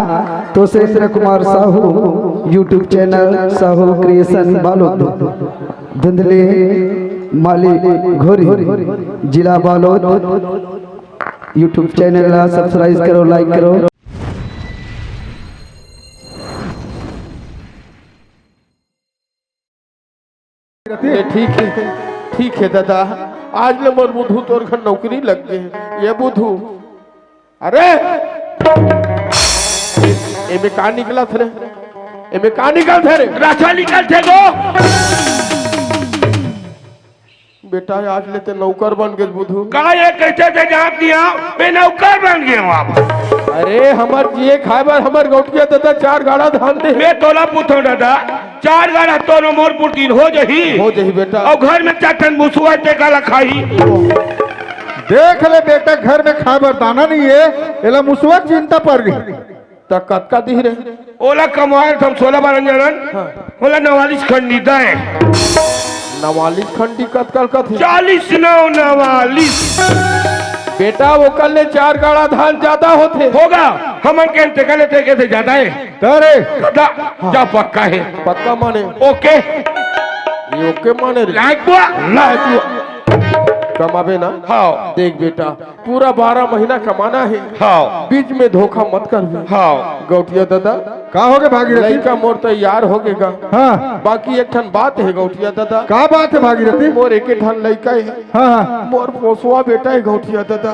तो Surendra Kumar Sahu YouTube channel Sahu creation Balod धुंधले माली घोरी जिला बालोद यूट्यूब चैनल सब्सक्राइब करो, लाइक करो। ठीक है दादा, आज ले मोर बुधू तोर घर नौकरी लग गए। ये बुधू अरे एमे का निकला थे, एमे का निकल थे रे राजा निकल थे गो बेटा। आज लेते नौकर बन गए बुधू का ये कहते थे जहाँ दिया मैं नौकर बन गया वहाँ। अरे हमार जिए खाए बार हमार गौटिया दादा 4 गाड़ा धान दे। मैं तोला पूछो दादा 4 गाड़ा तो मोर पुटीन हो जही बेटा। और घर में 4 टन मुसुआ टेका खाई। देख ले बेटा, घर में खाए बर दाना नहीं है, एला मुसुआ चिंता पड़ गई। तक कतका दी रे ओला कमाए हम 16 बार जनन ओला 44 खंडी दे 44 खंडी कतका का थे 40 49 बेटा। वो कल ले 4 गाड़ा धान ज्यादा होते होगा हमन के टेका लेते कैसे ज्यादा है अरे दादा क्या पक्का है? पक्का माने ओके ये ओके माने रे लाइक बुआ कमाबे ना। हाँ देख बेटा, पूरा 12 महीना कमाना है। हाँ बीच में धोखा मत कर। हाँ गौटिया दादा का हो गए भागीरथी? लड़का मोर तैयार हो गएगा। हाँ बाकी एक ठन बात है गौटिया दादा। का बात है भागीरथी? मोर एक ठन लड़का है। हाँ मोर पोसवा बेटा है गौटिया दादा।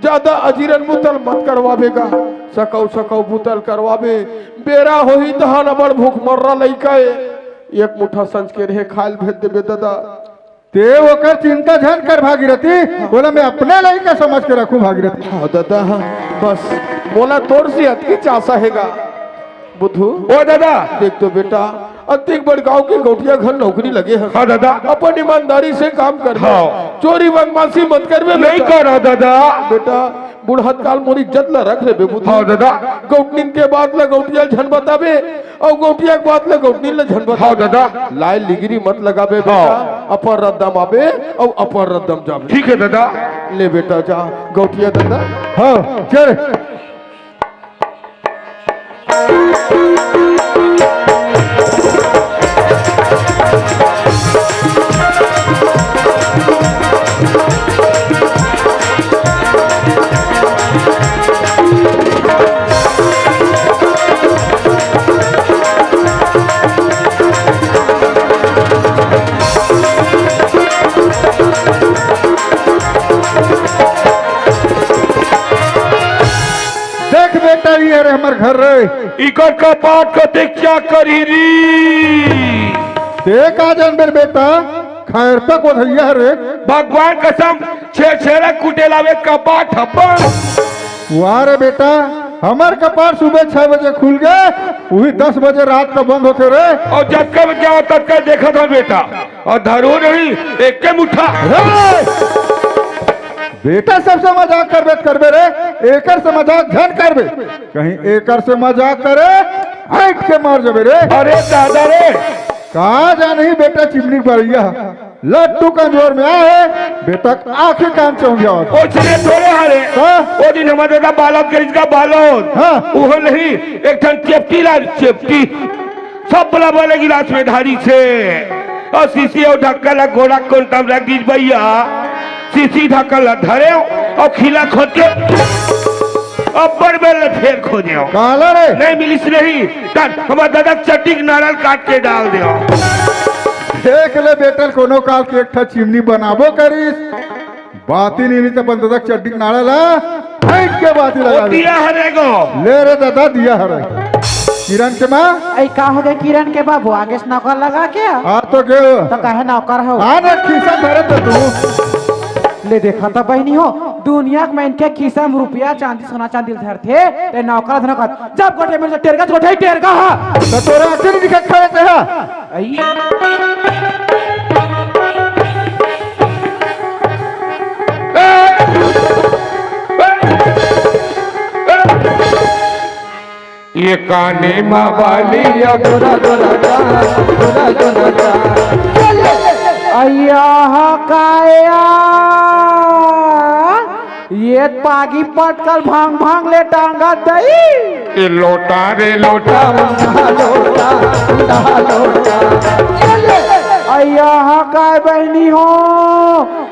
ज्यादा अजीरन बुतल मत करवाबेगा, सकौ बुतल करवाबे। बेरा हो ही दहान बड़ भूख मर्रा लड़का है। एक मुठा संज के रहे खाल भेज देबे दादा। ते ओकर चिंता झन कर भागीरथी, बोला मैं अपने लड़का समझ के रखूं भागीरथी। हाँ दादा हाँ, बस बोला तोर से अतकी चासा हैगा बुधू। ओ दादा देख तो बेटा, अतिक बड़ गांव के गौटिया घर नौकरी लगे हैं। हाँ दादा अपन ईमानदारी से काम कर। हाँ। चोरी बदमाशी मत करबे नहीं करो दादा। बेटा बुढ़हत काल मोरी इज्जत ला रख ले बेबुद्धि। हाँ दादा गौटनिन के बात ला गौटिया झन बताबे और गौटिया के बात ला गौटनिन ला झन बताबे। हाँ दादा लाल लिगरी मत लगाबे बेटा। अपर रद्दम आबे और अपर रद्दम जाबे। ठीक है दादा। ले बेटा जा गौटिया दादा। हाँ चल अरे हमार घर रे इकर का बात को देख क्या करी री ते का जानबे बेटा, खैर तक को धैया रे भगवान कसम छेड़ा कुटे लावे कपाट थप्पड़। वाह रे बेटा, हमार कपाट सुबह 6 बजे खुल गए, वही 10 बजे रात का बंद होते रे। और जब कब क्या तब का देखा था बेटा, और धरो नहीं एक के मुठा। बेटा सबसे मजाक करबे रे, एकर से मजाक झन करबे, कहीं एकर से मजाक करे हट के मार जबे रे। अरे दादा रे कहा जानी बेटा, चिमनी बढ़िया लट्टू कमजोर में आए बेटा, आंखें कान चौंक जाओ। ओ चले थोड़े हारे ओ दिन हमारे दादा बालक के इसका बालक हाँ वो नहीं एक ठन चेप्टी ला चेप्टी सब बला वाले गिलास में धारी से और सीसी और ढक्का ला घोड़ा कौन तब रख दी भैया। सीसी ढक्का ला धरे और खिला खोद के अब्बर बेल फेर खोजे काला रे नहीं मिलिस नहीं हमारे दादा चट्टी नारियल काट के डाल दियो। देख ले बेटा, कोनो काल के एक चिमनी बनाबो करीस, बात ही नहीं तो अपन दादा चट्टी नारियल हट के बात ही लगा दिया हरे गो। ले रे दादा दिया हरे। किरण के माँ ऐ का हो गए किरण के बाबू, आगे से नौकर लगा के आ तो गए तो कहे नौकर हो आना खीसा धरे तो तू ले देखा था बहनी हो, दुनिया में इनके खीसा में रुपया चांदी सोना चांदी धर थे नौकर धनकर जब गोटे में टेरगा तो गोटे टेरगा हा तो तोरा आखिर नहीं दिखा खड़े थे हा ये काने माँ वाली काया ये पागी पटकल भांग भांग ले टांगा दई ये लोटा रे लोटा यहाँ का बहनी हो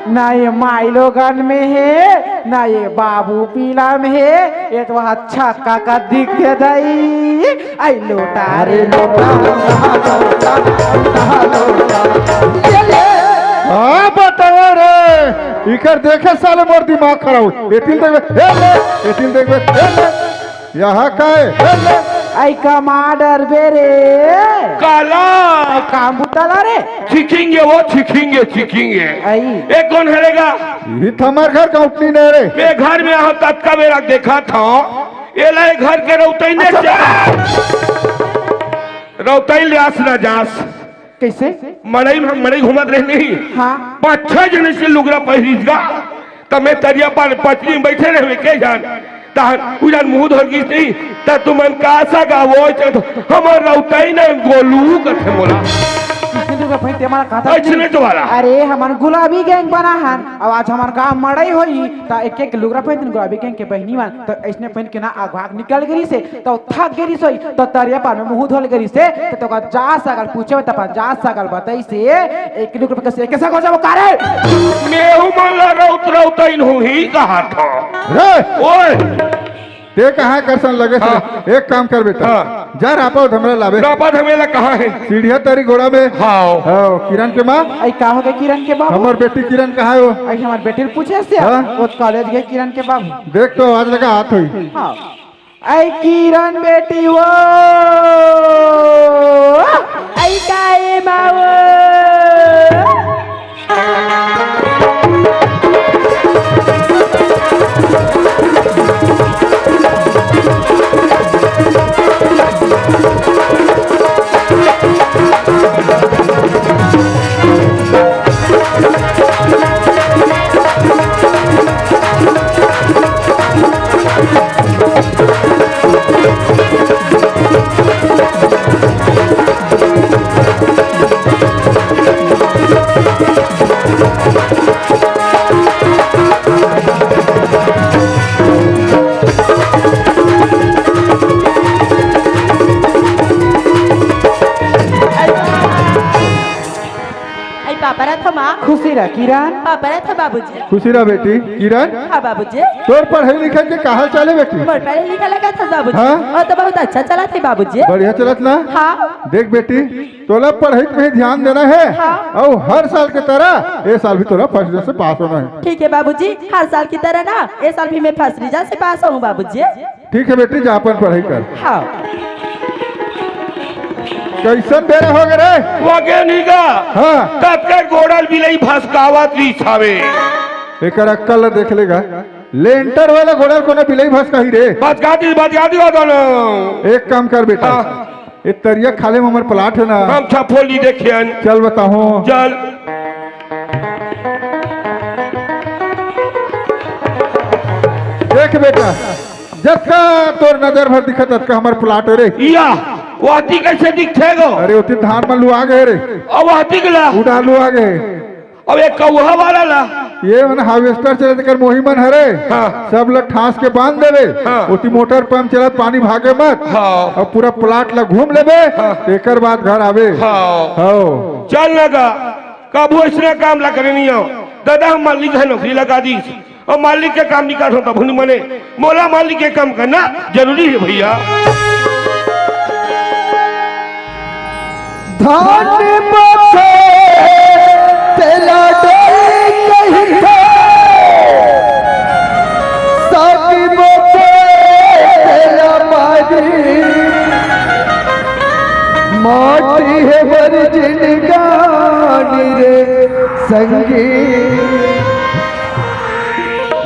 ना ये माई लोगन में है ना ये बाबू पीला में है ये तो अच्छा काका दिख दे दई आई लोटा रे लोटा हाँ बताओ रे इकर देखे साले मोर दिमाग खराब एतिल देखबे यहाँ का है आई कमांडर बेरे काला आई काम बुतला रे सीखेंगे वो सीखेंगे आई एक कौन हरेगा ये हमार घर का उठनी नहीं रे मैं घर में यहाँ तत्का मेरा देखा था ये लाए घर के रौतई ने रौतई लियास ना जास कैसे मड़ई घूमत रहे नहीं हाँ 5-6 जने से लुगरा पहरीगा तब मैं तरिया पर पत्नी में बैठे रहे के जान तान उजन मुंह धर गई नहीं त तुमन कासा गावो हमर रौतई ने गोलू कथे मोला अच्छे तो वाला अरे हमार गुलाबी गैंग बना हन अब आज हमार काम मड़ई होई त एक एक लुगरा पहन गुलाबी गैंग के बहनी मान तो ऐसने पहन के ना आग भाग निकल गई से तो थक गई सोई तो तरिया पान में मुंह धोल गई से तो का जा सकल पूछे त जा सकल बताई से एक लुगरा कैसे कैसा हो जाबो कारे मैं हूं मन रौतई हूं ही कहा था रे ओए ते कहाँ करसन लगे से एक काम कर बेटा जा रापा हमरा लावे रापा धमेला कहाँ है सीढ़िया तारी घोड़ा में हाँ हाँ किरण के माँ आई का हो गए किरण के बाबू हमार बेटी किरण कहाँ है वो आई हमार बेटी पूछे से हाँ? वो कॉलेज गए किरण के बाबू देख तो आज लगा हाथ हुई हाँ आई किरण बेटी वो आई काए माओ खुशी रह किरण बाबूजी खुशी रहा बेटी किरण हाँ बाबूजी तोर पढ़ाई लिखाई के कहा चले बेटी मोर पढ़े लिखा लगा था बाबूजी हाँ? और तो बहुत अच्छा चला था बाबूजी बढ़िया चलत ना हाँ देख बेटी तोला पढ़ाई पे ध्यान देना है हाँ। और हर साल की तरह ये साल भी तोला फर्स्ट डिवीजन से पास होना है ठीक है बाबूजी हर साल की तरह ना इस साल भी मैं फर्स्ट रिजल्ट से पास हूँ बाबूजी ठीक है बेटी जा अपन पढ़ाई कर हाँ कैसन बेरा हो गए रे वगे नहीं का हाँ तत्का गोड़ल बिलई भसकावत री छावे एक अक्कल देख लेगा लेंटर वाला घोड़ा को ना बिलाई भस कही रे बचगाती हो दोनों एक काम कर बेटा ये तरिया खाले में हमार प्लाट है ना हम छपोली देखियन चल बताओ चल देख बेटा जत्का तोर नजर भर दिखत तत्का हमार प्लाट है रे या वाती कैसे दिखते गो अरे उतनी धान में लुआ गए रे अब वाती गला उड़ा लुआ गए अब एक कौहा वाला ला ये मन हार्वेस्टर चले कर मोही मन हरे हाँ। सब लोग ठास के बांध देवे हाँ। उती मोटर पंप चलत पानी भागे मत हाँ। और पूरा प्लाट ला घूम लेबे एकर बाद घर आवे हाँ। हाँ चल लगा कबू इसने काम ला करे नहीं आओ दादा हम मालिक है नौकरी लगा दी और मालिक के काम निकाल होता भुनी मने मोला मालिक के काम करना जरूरी है भैया धान बसे तेला डोरी कहीं था साकी बसे तेला बाजी माटी है वर्जिन गानी रे संगी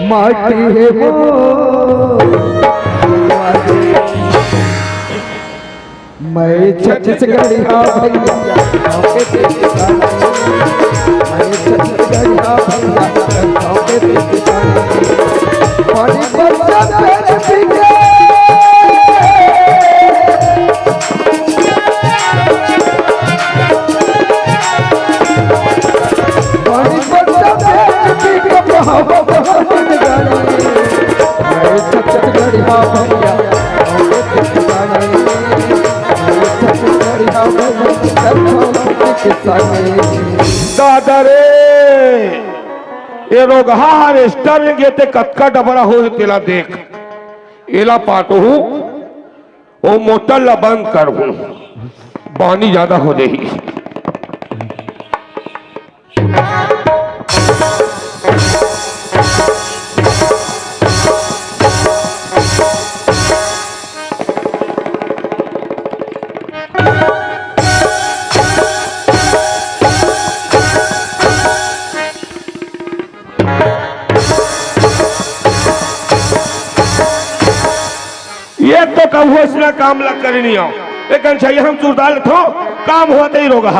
माटी है वो मैं छत्तीसगढ़िया भैया गाँव के पिछाड़ी मैं छत्तीसगढ़िया भैया गाँव के पिछाड़ी पानी बच्चा पेट पीके पानी बच्चा पेट पीके बहावा बहावा गाड़ी मैं छत्तीसगढ़िया भैया गाँव के संगे मैं छत्तीसगढ़ी हाँ भैया रखो के संगे दादा रे ये लोग हार्वेस्टर में गेते कतका डबरा हो तेला देख एला पाटो हूँ वो मोटर ला बंद कर हूँ पानी ज्यादा हो जाएगी। ये तो कब हो इसमें काम लग कर नहीं आओ लेकिन चाहिए हम चूरदार थो काम होते ही रोगा।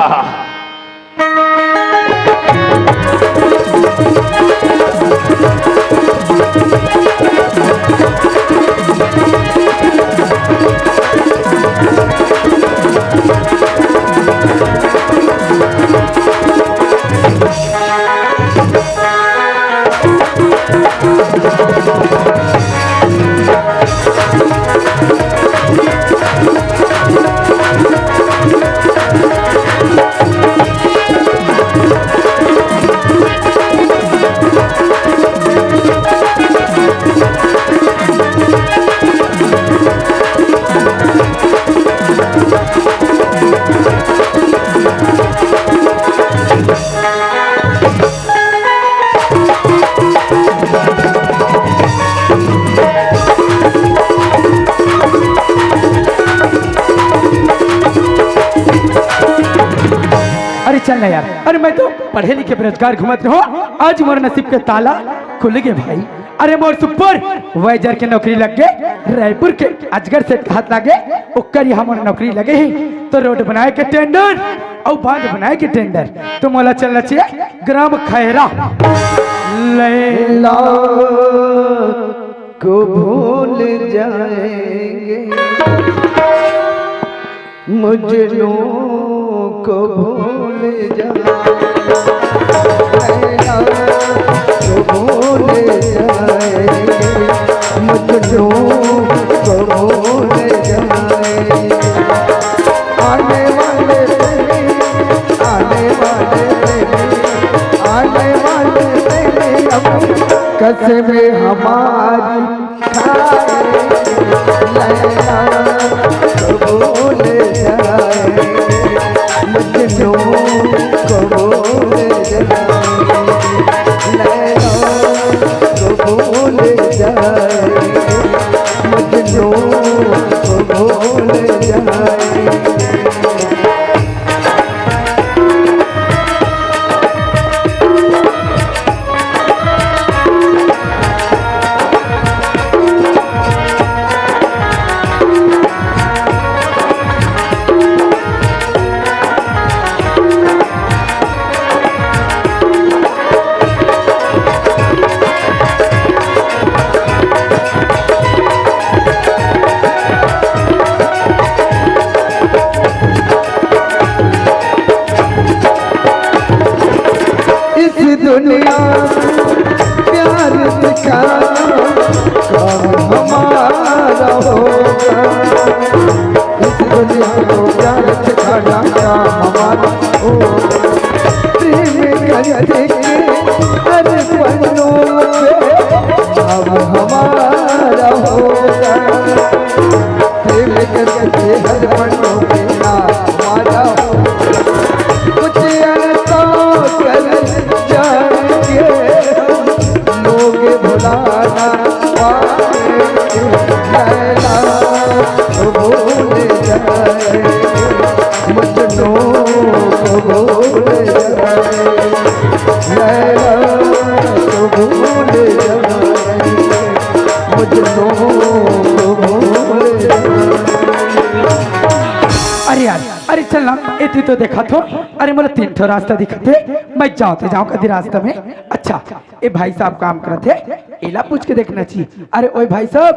अरे चल ना यार, अरे मैं तो पढ़े लिखे बेरोजगार घूमत रहो, आज मोर नसीब के ताला खुल गए भाई। अरे मोर सुपर वाइजर के नौकरी लग गए, रायपुर के अजगर से हाथ लगे ओकर यहाँ मोर नौकरी लगे ही तो रोड बनाए के टेंडर और बांध बनाए के टेंडर तो मोला चलना चाहिए ग्राम खैरा लैला को भूल जाएंगे मुझनों को भूल जाएंगे लैला को भूल जाएंगे मुझनों को भूल जाएंगे आने वाले आने वाले आने वाले कसमें हमारी लैला को भूल जाएंगे मुझनों को भूल जाएंगे लैला को भूल जाएंगे मुझनों को भूल जाएंगे। दुनिया प्यार दिखाना काम हमारा होगा इस दुनिया को प्यार दिखाना काम हमारा होगा प्रेम करते के हर पन्नों पे अब हमारा होगा प्रेम करते हर पन्नों पे हमारा होगा कुछ ऐसा कर लोग भुलाना पाएंगे लैला को भूल जाएंगे मुझनों को भूल जाएंगे लैला को भूल जाएंगे मुझनों को भूल जाएंगे। अरे यार, अरे चल ना इतनी तो देखा तो अरे मेरा 3 ठो रास्ता दिखा थे मैं जाऊँ कभी रास्ता में। अच्छा ये भाई साहब काम करते एला पूछ के देखना चाहिए। अरे ओए भाई साहब,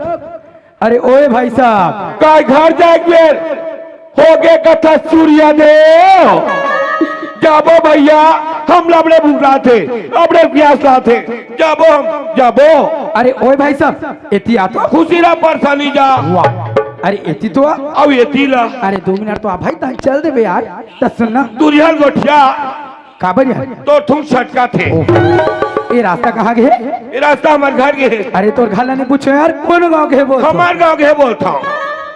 अरे ओए भाई साहब का घर जाए हो गए कथा सूर्या देव जाबो भैया हम लबड़े भूखला थे लबड़े प्यासला थे जाबो हम जाबो। अरे ओए भाई साहब इतनी आता खुशीरा परेशानी जा वाह अरे एती तो आ। अब ये तीला अरे 2 मिनट तो आ भाई ता चल दे बे यार तो सुनना दुरियाल गोठिया काबर यार तो तुम छटका थे। ये रास्ता कहाँ गए? ये रास्ता हमारे घर के है। अरे तोर घर नहीं पूछो यार कौन गांव के बोल हमारे गांव के है बोलता हूँ।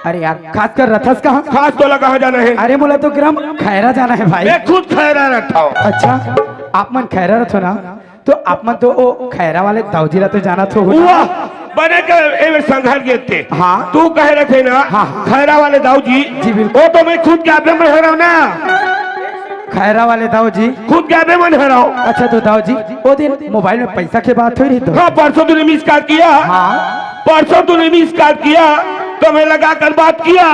अरे यार खास कर रथस कहाँ? खास तोला कहाँ जाना है? अरे बोला तो ग्राम खैरा जाना है भाई। मैं खुद खैरा रहता हूँ। अच्छा आप मन खैरा रथो ना तो आप मन तो ओ खैरा वाले दाऊजी ला तो जाना तो हो हुआ बने के एवं संघर्ष गए थे। हाँ। तू कह रहे थे ना हाँ। खैरा वाले दाऊजी जी बिल्कुल। वो तो मैं खुद कैबे में रह रहा हूँ ना। खैरा वाले दाऊजी खुद कैबे में रह रहा हूँ। अच्छा तो दाऊजी वो दिन मोबाइल में पैसा की बात हुई रही तो हाँ परसों तूने मिस कॉल किया। हाँ परसों तूने मिस कॉल किया तो मैं लगा कर बात किया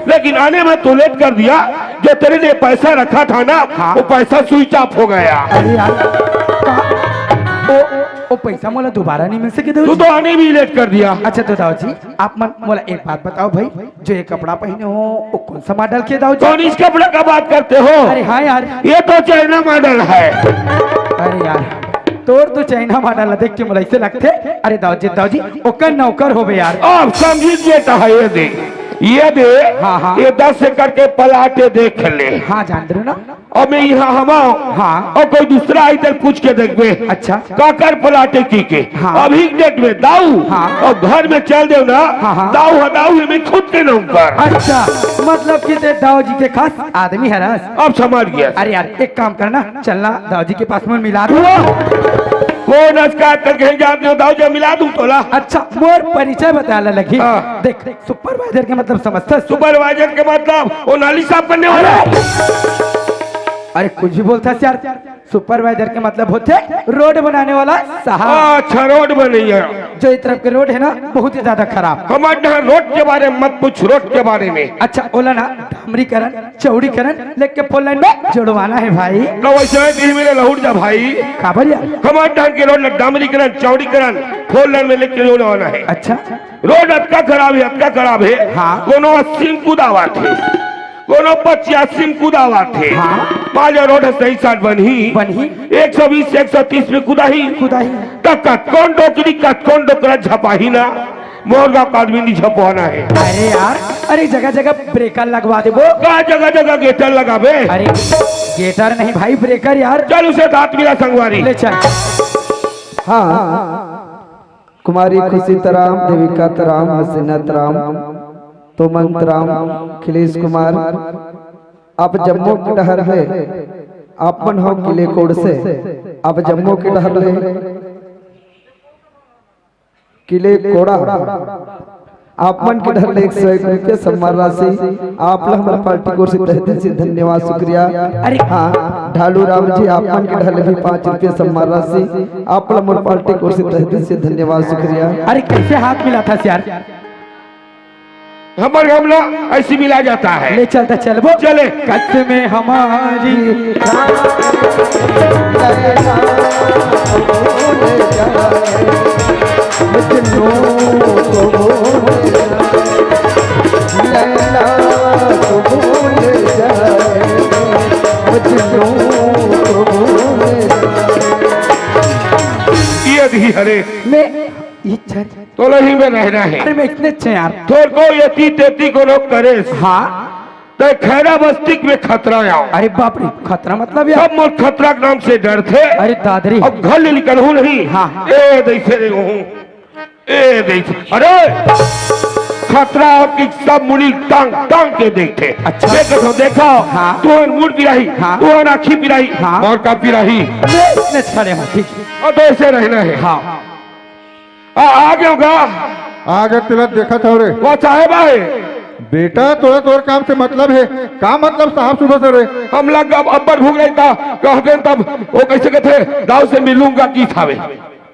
लेकिन आने में तो लेट कर दिया। जो तेरे लिए पैसा रखा था ना हाँ। वो पैसा स्विच ऑफ हो गया। अरे यार ओ पैसा मोला दोबारा नहीं मिल सके तू दाऊजी? तो आने भी लेट कर दिया। अच्छा तो दाऊजी आप मन मोला एक बात बताओ भाई जो ये कपड़ा पहने हो वो कौन सा मॉडल के दाऊजी? कौन इस कपड़े का बात करते हो? अरे हाँ यार ये तो चाइना मॉडल है। अरे यार तोर तो चाइना मॉडल देख के मोला ऐसे लगते। अरे दाऊजी ओकर नौकर हो बे यार। अब समझिए तो है ये दे हाँ, हाँ। ये 10 से करके पलाटे देख ले। हाँ जान रहे हो ना? और मैं यहाँ हम हाँ। और कोई दूसरा इधर पूछ के देखबे। अच्छा। काकर पलाटे की के हाँ। अभी डेट में दाऊ हाँ। और घर में चल दे ना हाँ, हाँ। दाऊ है मैं खुद के नौकर। अच्छा मतलब कि ते दाऊजी के खास आदमी है रस। अब समझ गया। अरे यार एक काम करना चलना दाऊजी के पास में मिला दो। कौन अस्कार करके जाते हो दाऊ जब मिला दूं तोला। अच्छा मोर परिचय बताने लगी। हाँ। देख सुपरवाइजर के मतलब समझता है? सुपरवाइजर के मतलब वो नाली साफ करने वाला। अरे कुछ भी बोलता है यार। सुपरवाइजर के मतलब होते रोड बनाने वाला साहब। अच्छा रोड बनी है। जो इस तरफ के रोड है ना बहुत ही ज्यादा खराब। हमारे यहाँ रोड के बारे में मत पूछ रोड के बारे में। अच्छा ओला ना डामरीकरण चौड़ीकरण लेके फोर लाइन में जोड़वाना है भाई। तो वैसे दिल मेरे लहुट जा भाई। खबर यार? हमारे ढंग के रोड डामरीकरण चौड़ीकरण 4 लाइन में लेके रोड आना है। अच्छा रोड अटका खराब है। हाँ। कोनो 80 कूदावा थे कोनो 85 कूदावा थे। हाँ। माजा रोड सही साल बनी 120 130 में कुदाही तक कौन डोकरा झपाही ना मोरगा आदमी नहीं झपवाना है। अरे यार अरे जगह जगह ब्रेकर लगवा दे वो। का जगह गेटर लगाबे। अरे गेटर नहीं भाई ब्रेकर यार। चल उसे हाथ मिला संगवारी। ले चल। हाँ कुमारी खुशी तराम देविका तराम हसीना तराम तोमंत राम खिलेश कुमार आप जम्मू के डहर में आप मन हो किले कोड से आप जम्मू के डहर ले किले कोड़ा आप मन के डहर ले 101 रुपये सम्मान राशि आप ला हमारे पार्टी को से तहे दिल से धन्यवाद शुक्रिया। अरे हाँ ढालू राम जी आप मन के ढाले भी 5 रुपये सम्मान राशि आप ला हमारे पार्टी को से तहे दिल से धन्यवाद शुक्रिया। अरे कैसे हाथ मिला था यार? हमारे हमला ऐसी मिला जाता है। ले चलता चल वो चले। कसमें हमारी ये धी हरे मैं इच्छा तो नहीं में रहना है। अरे मैं इतने अच्छे यार। थोड़ को यति तेती को लोग करे। हाँ तो खैरा बस्ती में खतरा आओ। अरे बाप रे खतरा मतलब यार? सब मोर खतरा के नाम से डर थे। अरे दादरी अब घर ले निकल हूँ नहीं। हाँ। ए दैसे रे हूँ ए दैसे अरे खतरा की सब मुनी टांग के देखते। अच्छा। देखो हाँ। तू मुड़ पिराही हाँ। तू आखी पिराही हाँ। और का पिराही मैं इतने खड़े हूँ ठीक और तो ऐसे रहना है। हाँ आ गया होगा आगे तेरा देखा था रे वो साहेब आए। बेटा तोरा तोर काम से मतलब है का मतलब साहब सुबह से रे हम लोग अब अब्बर भूख रही था कहते तब वो कैसे कहते दाव से मिलूंगा की थावे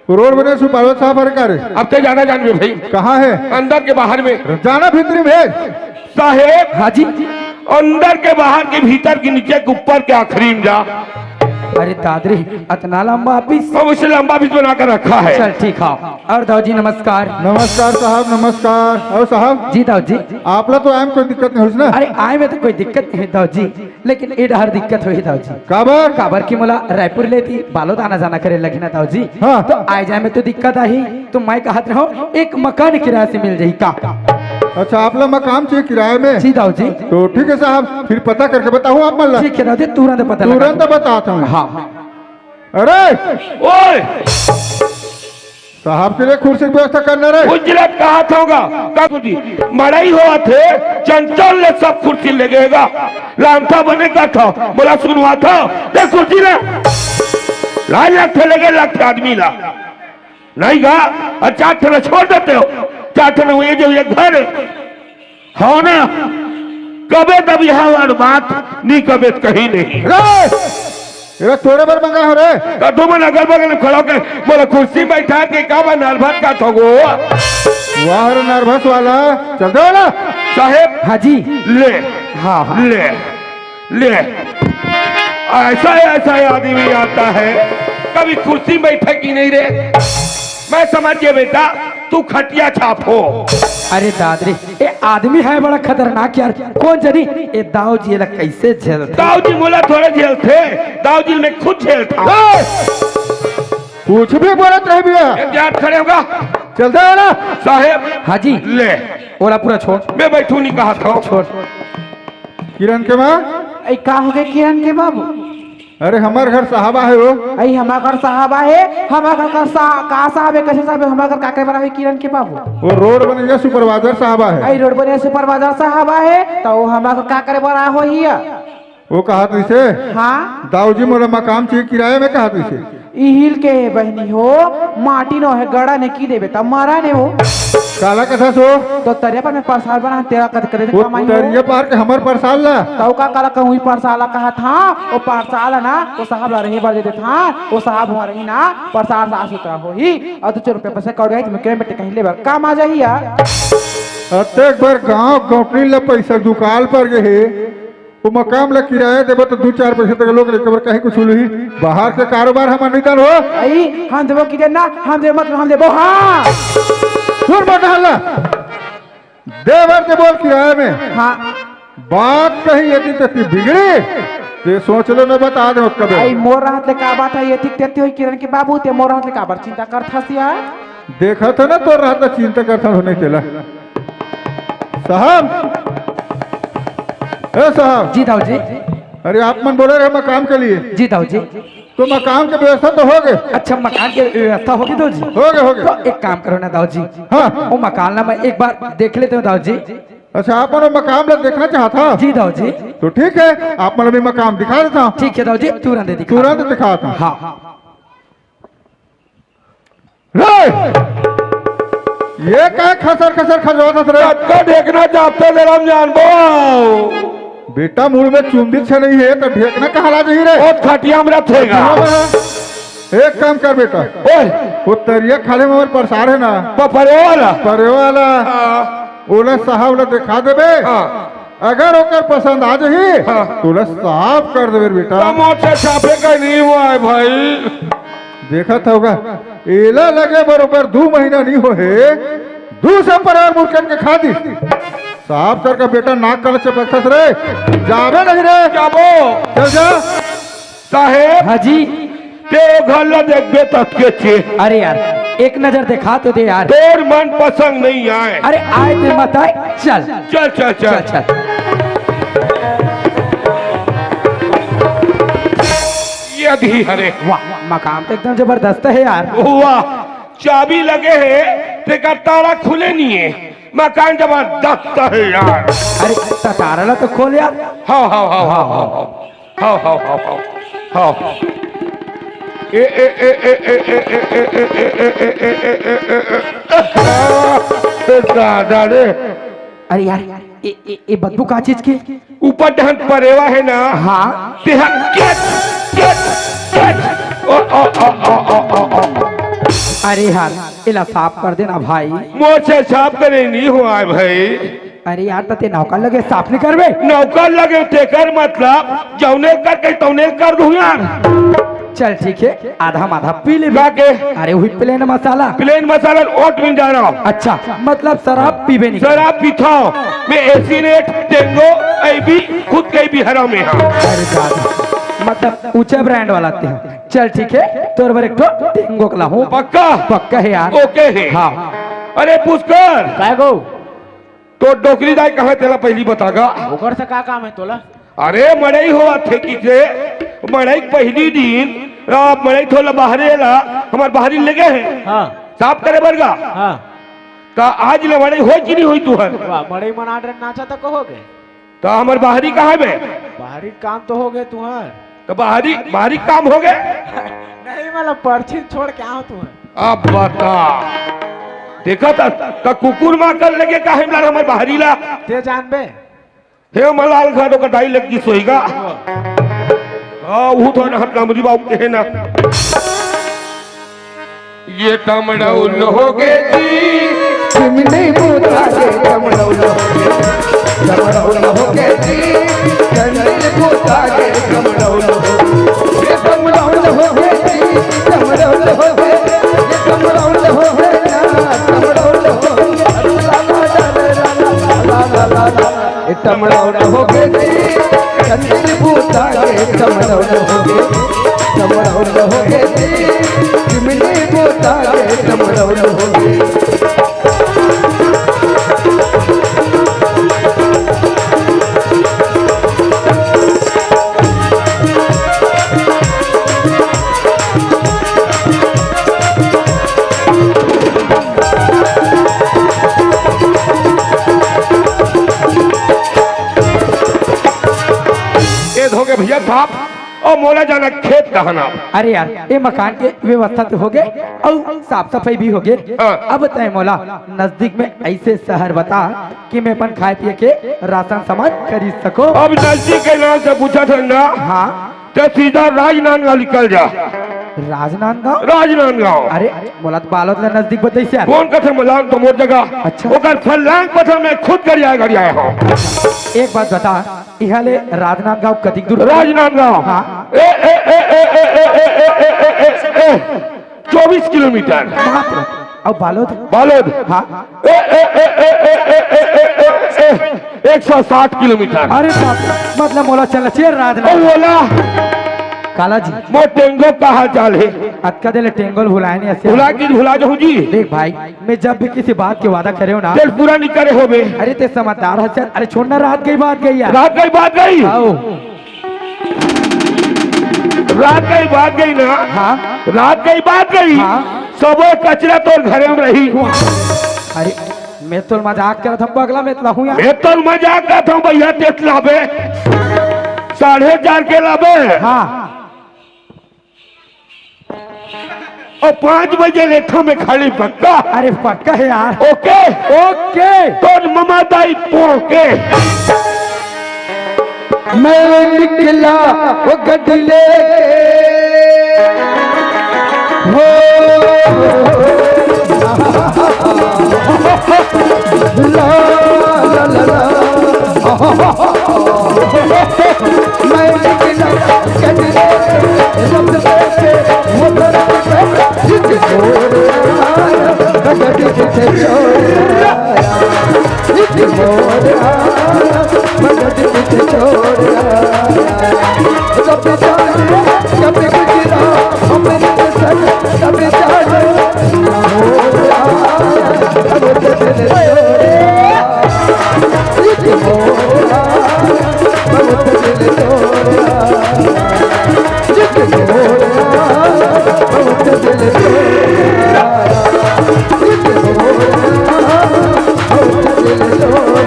रोड बने सुपारो साहब अरे का रे अब तो जाना जान में भाई कहाँ है अंदर के बाहर में जाना भीतरी में साहेब। हाँ जी। अंदर के बाहर के भीतर के नीचे के ऊपर के आखिरी में जा। अरे दादरी इतना लंबा ऑफिस। अब उसे लंबा भी बना कर रखा है। चल ठीक है। और दाऊ जी नमस्कार। नमस्कार साहब नमस्कार। और साहब जी दाऊ जी। आप लोग तो आए कोई दिक्कत नहीं हुई ना? अरे आए में तो कोई दिक्कत नहीं दाऊ जी लेकिन ये हर दिक्कत हुई दाऊ जी। काबर काबर की मोला रायपुर लेती बालोद आना जाना करे लगी ना दाऊ जी। हाँ। तो आए जाए में तो दिक्कत आई तो मैं कहत रहो एक मकान किराए से मिल जाई का? अच्छा आप लोग मकान चाहिए किराए में? जी दाऊ जी। तो ठीक है साहब, फिर पता करके बताऊँ आप मतलब? ठीक है दाऊ जी, तुरंत पता लगा तुरंत बताता हूँ। हाँ। अरे ओए साहब के लिए कुर्सी की व्यवस्था करना रे। उजलत कहा था होगा का कुर्सी मड़ाई हुआ थे चंचल ने सब कुर्सी ले गएगा लामता बनेगा था बोला सुनवा था देख कुर्सी ना लाल लाख लगे लाख आदमी ला नहीं गा और चार ठना छोड़ देते हो चार ठना ये जो ये घर हो ना कबे तब यहाँ वार बात नहीं कबे कहीं नहीं ये तोरे पर मंगा हो रे। तो तुम अगल बगल में खड़ो के बोला कुर्सी बैठा के का नल भात का ठगो वाह रे नर्वस वाला, चल दे वाला साहेब हाँ जी। ले हाँ हाँ। ले ले ऐसा आदमी आता है कभी कुर्सी बैठे की नहीं रे मैं समझ गया बेटा तू खटिया छाप हो। अरे दादरी ये आदमी है बड़ा खतरनाक यार, कौन जानी ये दाऊ जी लग कैसे झेलते। दाऊ जी बोला थोड़े झेल थे दाऊ जी में खुद झेल था। कुछ भी बोलत रहे भैया, एक जात खड़े होगा चल दे वाला साहेब। हाँ जी। ले बोला पूरा छोड़। मैं बैठू नहीं कहा था छोड़। किरण के माँ, ऐ का हो गए किरण के बाबू? अरे हमारे घर साहबा है वो। ऐ हमारा घर साहबा है, हमारा घर का साहब है, कैसे साहब है हमारा घर काके बड़ा है किरण के बाबू? वो रोड बने सुपरवाइजर साहबा है। ऐ रोड बने सुपरवाइजर साहबा है तो वो हमारा का करे बड़ा हो ही है। वो कहा तुझसे हाँ दाऊ जी मोला मकान चाहिए किराए में, कहा तुझसे इहिल के बहनी हो माटी नो है गड़ा ने की देबे तब मारा ने हो काला कथा सो तो तरिया पर में परसाल बना तेरा कद करे वो कमाई तरिया पार के हमर परसाल ला तो का काला कहूँ परसाला कहा था वो परसाल है ना वो साहब ला रही बार देते था वो साहब हुआ रही ना परसाल साफ सुथरा हो ही और तो 4 रुपये पैसे कौड़ गए तुम्हें किरण बेटे कहीं ले बार काम आ जाही यार। अतेक बार गांव गौटनी ला पैसा दुकान पर गए वो मकाम ला किराया देबो तो 2-4 पैसे तक लोग रिकवर कहीं कुछ हुई बाहर के कारोबार हम नहीं कर हो। आई हम देबो की ना हम देबो मतलब हम देबो। हाँ सुन बेटा हल्ला देवर के बोल किराए में। हाँ बात कहीं यदि तती बिगड़ी ते सोच लो मैं बता दे कब। आई मोर रहत ले का बात है ये ठीक देती हुई किरण के बाबू ते मोर रहत ले का बार चिंता करथा सिया देखा था ना तो रहता चिंता करता होने चला साहब। साहब जी दाऊ जी। अरे आप मन बोले रहे मकान के लिए, जी दाऊ जी। तो मकान की व्यवस्था तो हो गए? अच्छा मकान की व्यवस्था होगी दाऊ जी? हो गए तो एक काम करो ना दाऊ जी। हाँ वो मकान ना मैं एक बार देख लेते हूँ दाऊ जी। अच्छा आप मन मकान लोग देखना चाहता? जी दाऊ जी। तो ठीक है आप मन भी मकान दिखा देता हूँ। ठीक है दाऊ जी तुरंत दिखा। तुरंत दिखाता हूँ। हाँ ये क्या खसर खसर खजवाता आपका देखना चाहते ले राम जान बो बेटा मुड़ में चुंदी छे नहीं है तो ढेकना कहा ला जाही रे। बहुत खटिया में रखेगा। एक काम कर बेटा वो तरिया खाले में हमारे परसार है ना परे वाला परे वाला ओला साहब ला दिखा देबे। अगर ओकर पसंद आ जाही तो ओला साफ कर देबे बेटा। मोटे छापे का नहीं हुआ है भाई देखा था होगा एला लगे बरोबर 2 महीना नहीं हो है दूसरा परिवार मुर्कन के खा दी साहब सर का बेटा नाक का चपकस रे जावे नहीं रे जाबो चल जा साहेब। हाँ जी। ते घर ला देखबे तक के छे। अरे यार एक नजर दिखा तो दे यार। तोर मन पसंद नहीं आए। अरे आए ते मत आए चल चल चल चल चल। ये धी हरे वाह मकान तो एकदम जबरदस्त है यार। हुआ चाबी लगे है तेरा ताला खुले नहीं है मकान जबरदस्त है यार। अरे ततारा तो खोल यार। हाँ हाँ हाँ हाँ हाँ हाँ हाँ हाँ हाँ हाँ ए ए ए ए ए ए ए ए दादा रे। अरे यार ये बदबू का चीज की ऊपर ढंग परेवा है ना। हाँ तेहा ओ ओ ओ ओ ओ ओ ओ अरे यार इला साफ कर देना भाई। मोछे साफ करे नहीं हुआ है भाई। अरे यार तते नौकर लगे साफ नहीं करबे। नौकर लगे तेकर मतलब जौने करके तौने कर दूं यार। चल ठीक है आधा पी ले के। अरे वही प्लेन मसाला प्लेन मसाला ओट मिल जा रहा हूँ। अच्छा मतलब शराब पीबे नहीं। शराब पीता हूँ मैं एसी रेट टेंगो भी खुद के भी हरा में हाँ। अरे दादा मतलब ऊंचा ब्रांड वाला ते हैं। चल ठीक है तोर बार एक तो टेंगो कला हूँ। पक्का पक्का है यार। ओके है। हाँ अरे पुष्कर काय गो तो डोकरी दाई कहाँ तेला पहली बतागा। ओकर से का काम है तोला? अरे मड़ई हो थे किसे मड़ई पहली दिन मड़ई थोड़ा बाहरे ला हमार बाहरी लगे हैं हाँ साफ करे बरगा हाँ तो आज ले मड़ई हो कि नहीं हुई तू है वाह मड़ई मना रहे नाचा तो कहोगे तो हमार बाहरी कहाँ में बाहरी काम तो हो गए तुम्हार तो बाहरी बाहरी काम हो गए नहीं मतलब पर्ची छोड़ के आओ तुम्हार। अब बता देखा था कुकुर माँ कर लगे काहे ला हमार बाहरी ला ते जानबे हे मलाल घाटो का डाई लग की सोईगा वो तो ना हट कामरी बाबू के है ना ये टमड़ौल हो गए जी चिमनी बूता के टमड़ौल हो गए जी चंदन बूता के टमड़ौल हो गए जी टमड़ौल हो गए ये टमड़ौल हो गए ना टमड़ौल हो गए टमड़ौल हो गए जी चंदन बूता के टमड़ौल हो गए जी चिमनी बूता के टमड़ौल हो गए। हो गए भैया साहब और मोला जाना खेत कहना। अरे यार ये मकान के व्यवस्था तो हो गए और साफ सफाई भी हो गए। हाँ। अब तय मोला नजदीक में ऐसे शहर बता कि मैं अपन खाए पिए के राशन सामान खरीद सको। अब नजदीक के नाम से पूछा था ना हाँ तो सीधा राजनांदगांव निकल जा। राजनांदगांव राजनांदगांव अरे मोला तो बालोद ले नजदीक बताई से कौन कथे मलान तो मोर जगह अच्छा। ओकर फलांग पता मैं खुद कर आया हूं। एक बात बता यहाँ ले राजनांदगांव कतिक दूर? राजनांदगांव हाँ। 24 किलोमीटर मात्र। और बालोद बालोद हाँ 160 किलोमीटर। अरे बाप रे, मतलब मोला चल चाहिए राजनांदगांव। बोला काला जी मो टेंगो कहा चाल है अक्का दिल टेंगल भुलाए नहीं ऐसे भुला की भुला जाऊं जी। देख भाई मैं जब भी किसी बात के वादा करे हो ना दिल पूरा नहीं करे हो बे। अरे ते समझदार है चल। अरे छोड़ना रात गई बात गई यार रात गई बात गई आओ रात गई बात गई ना हाँ रात गई बात गई हाँ। सब कचरा तो घरे में रही। अरे मैं तो मजाक कर था अगला मैं इतना हूँ यार। मैं तो मजाक करता हूँ भैया तेत लाबे 4.5 के लाबे हाँ और 5 बजे लेठो में खाली पक्का। अरे पक्का है यार। ओके ओके तो ममा दाई पोके मैं निकला वो गड्डी ले हो ला ला ला ला मैं निकला गड्डी ले रब से मोटर पे जित मोर गड्डी जित छोड़ जित मोर गड्डी जित छोड़ सब जाने जब गुजरा हमने सर सब जाने अब दिल जित मोर बहुत दिल तोड़ा जित मोर बहुत दिल तोड़ा जित मोर बहुत दिल तोड़ा।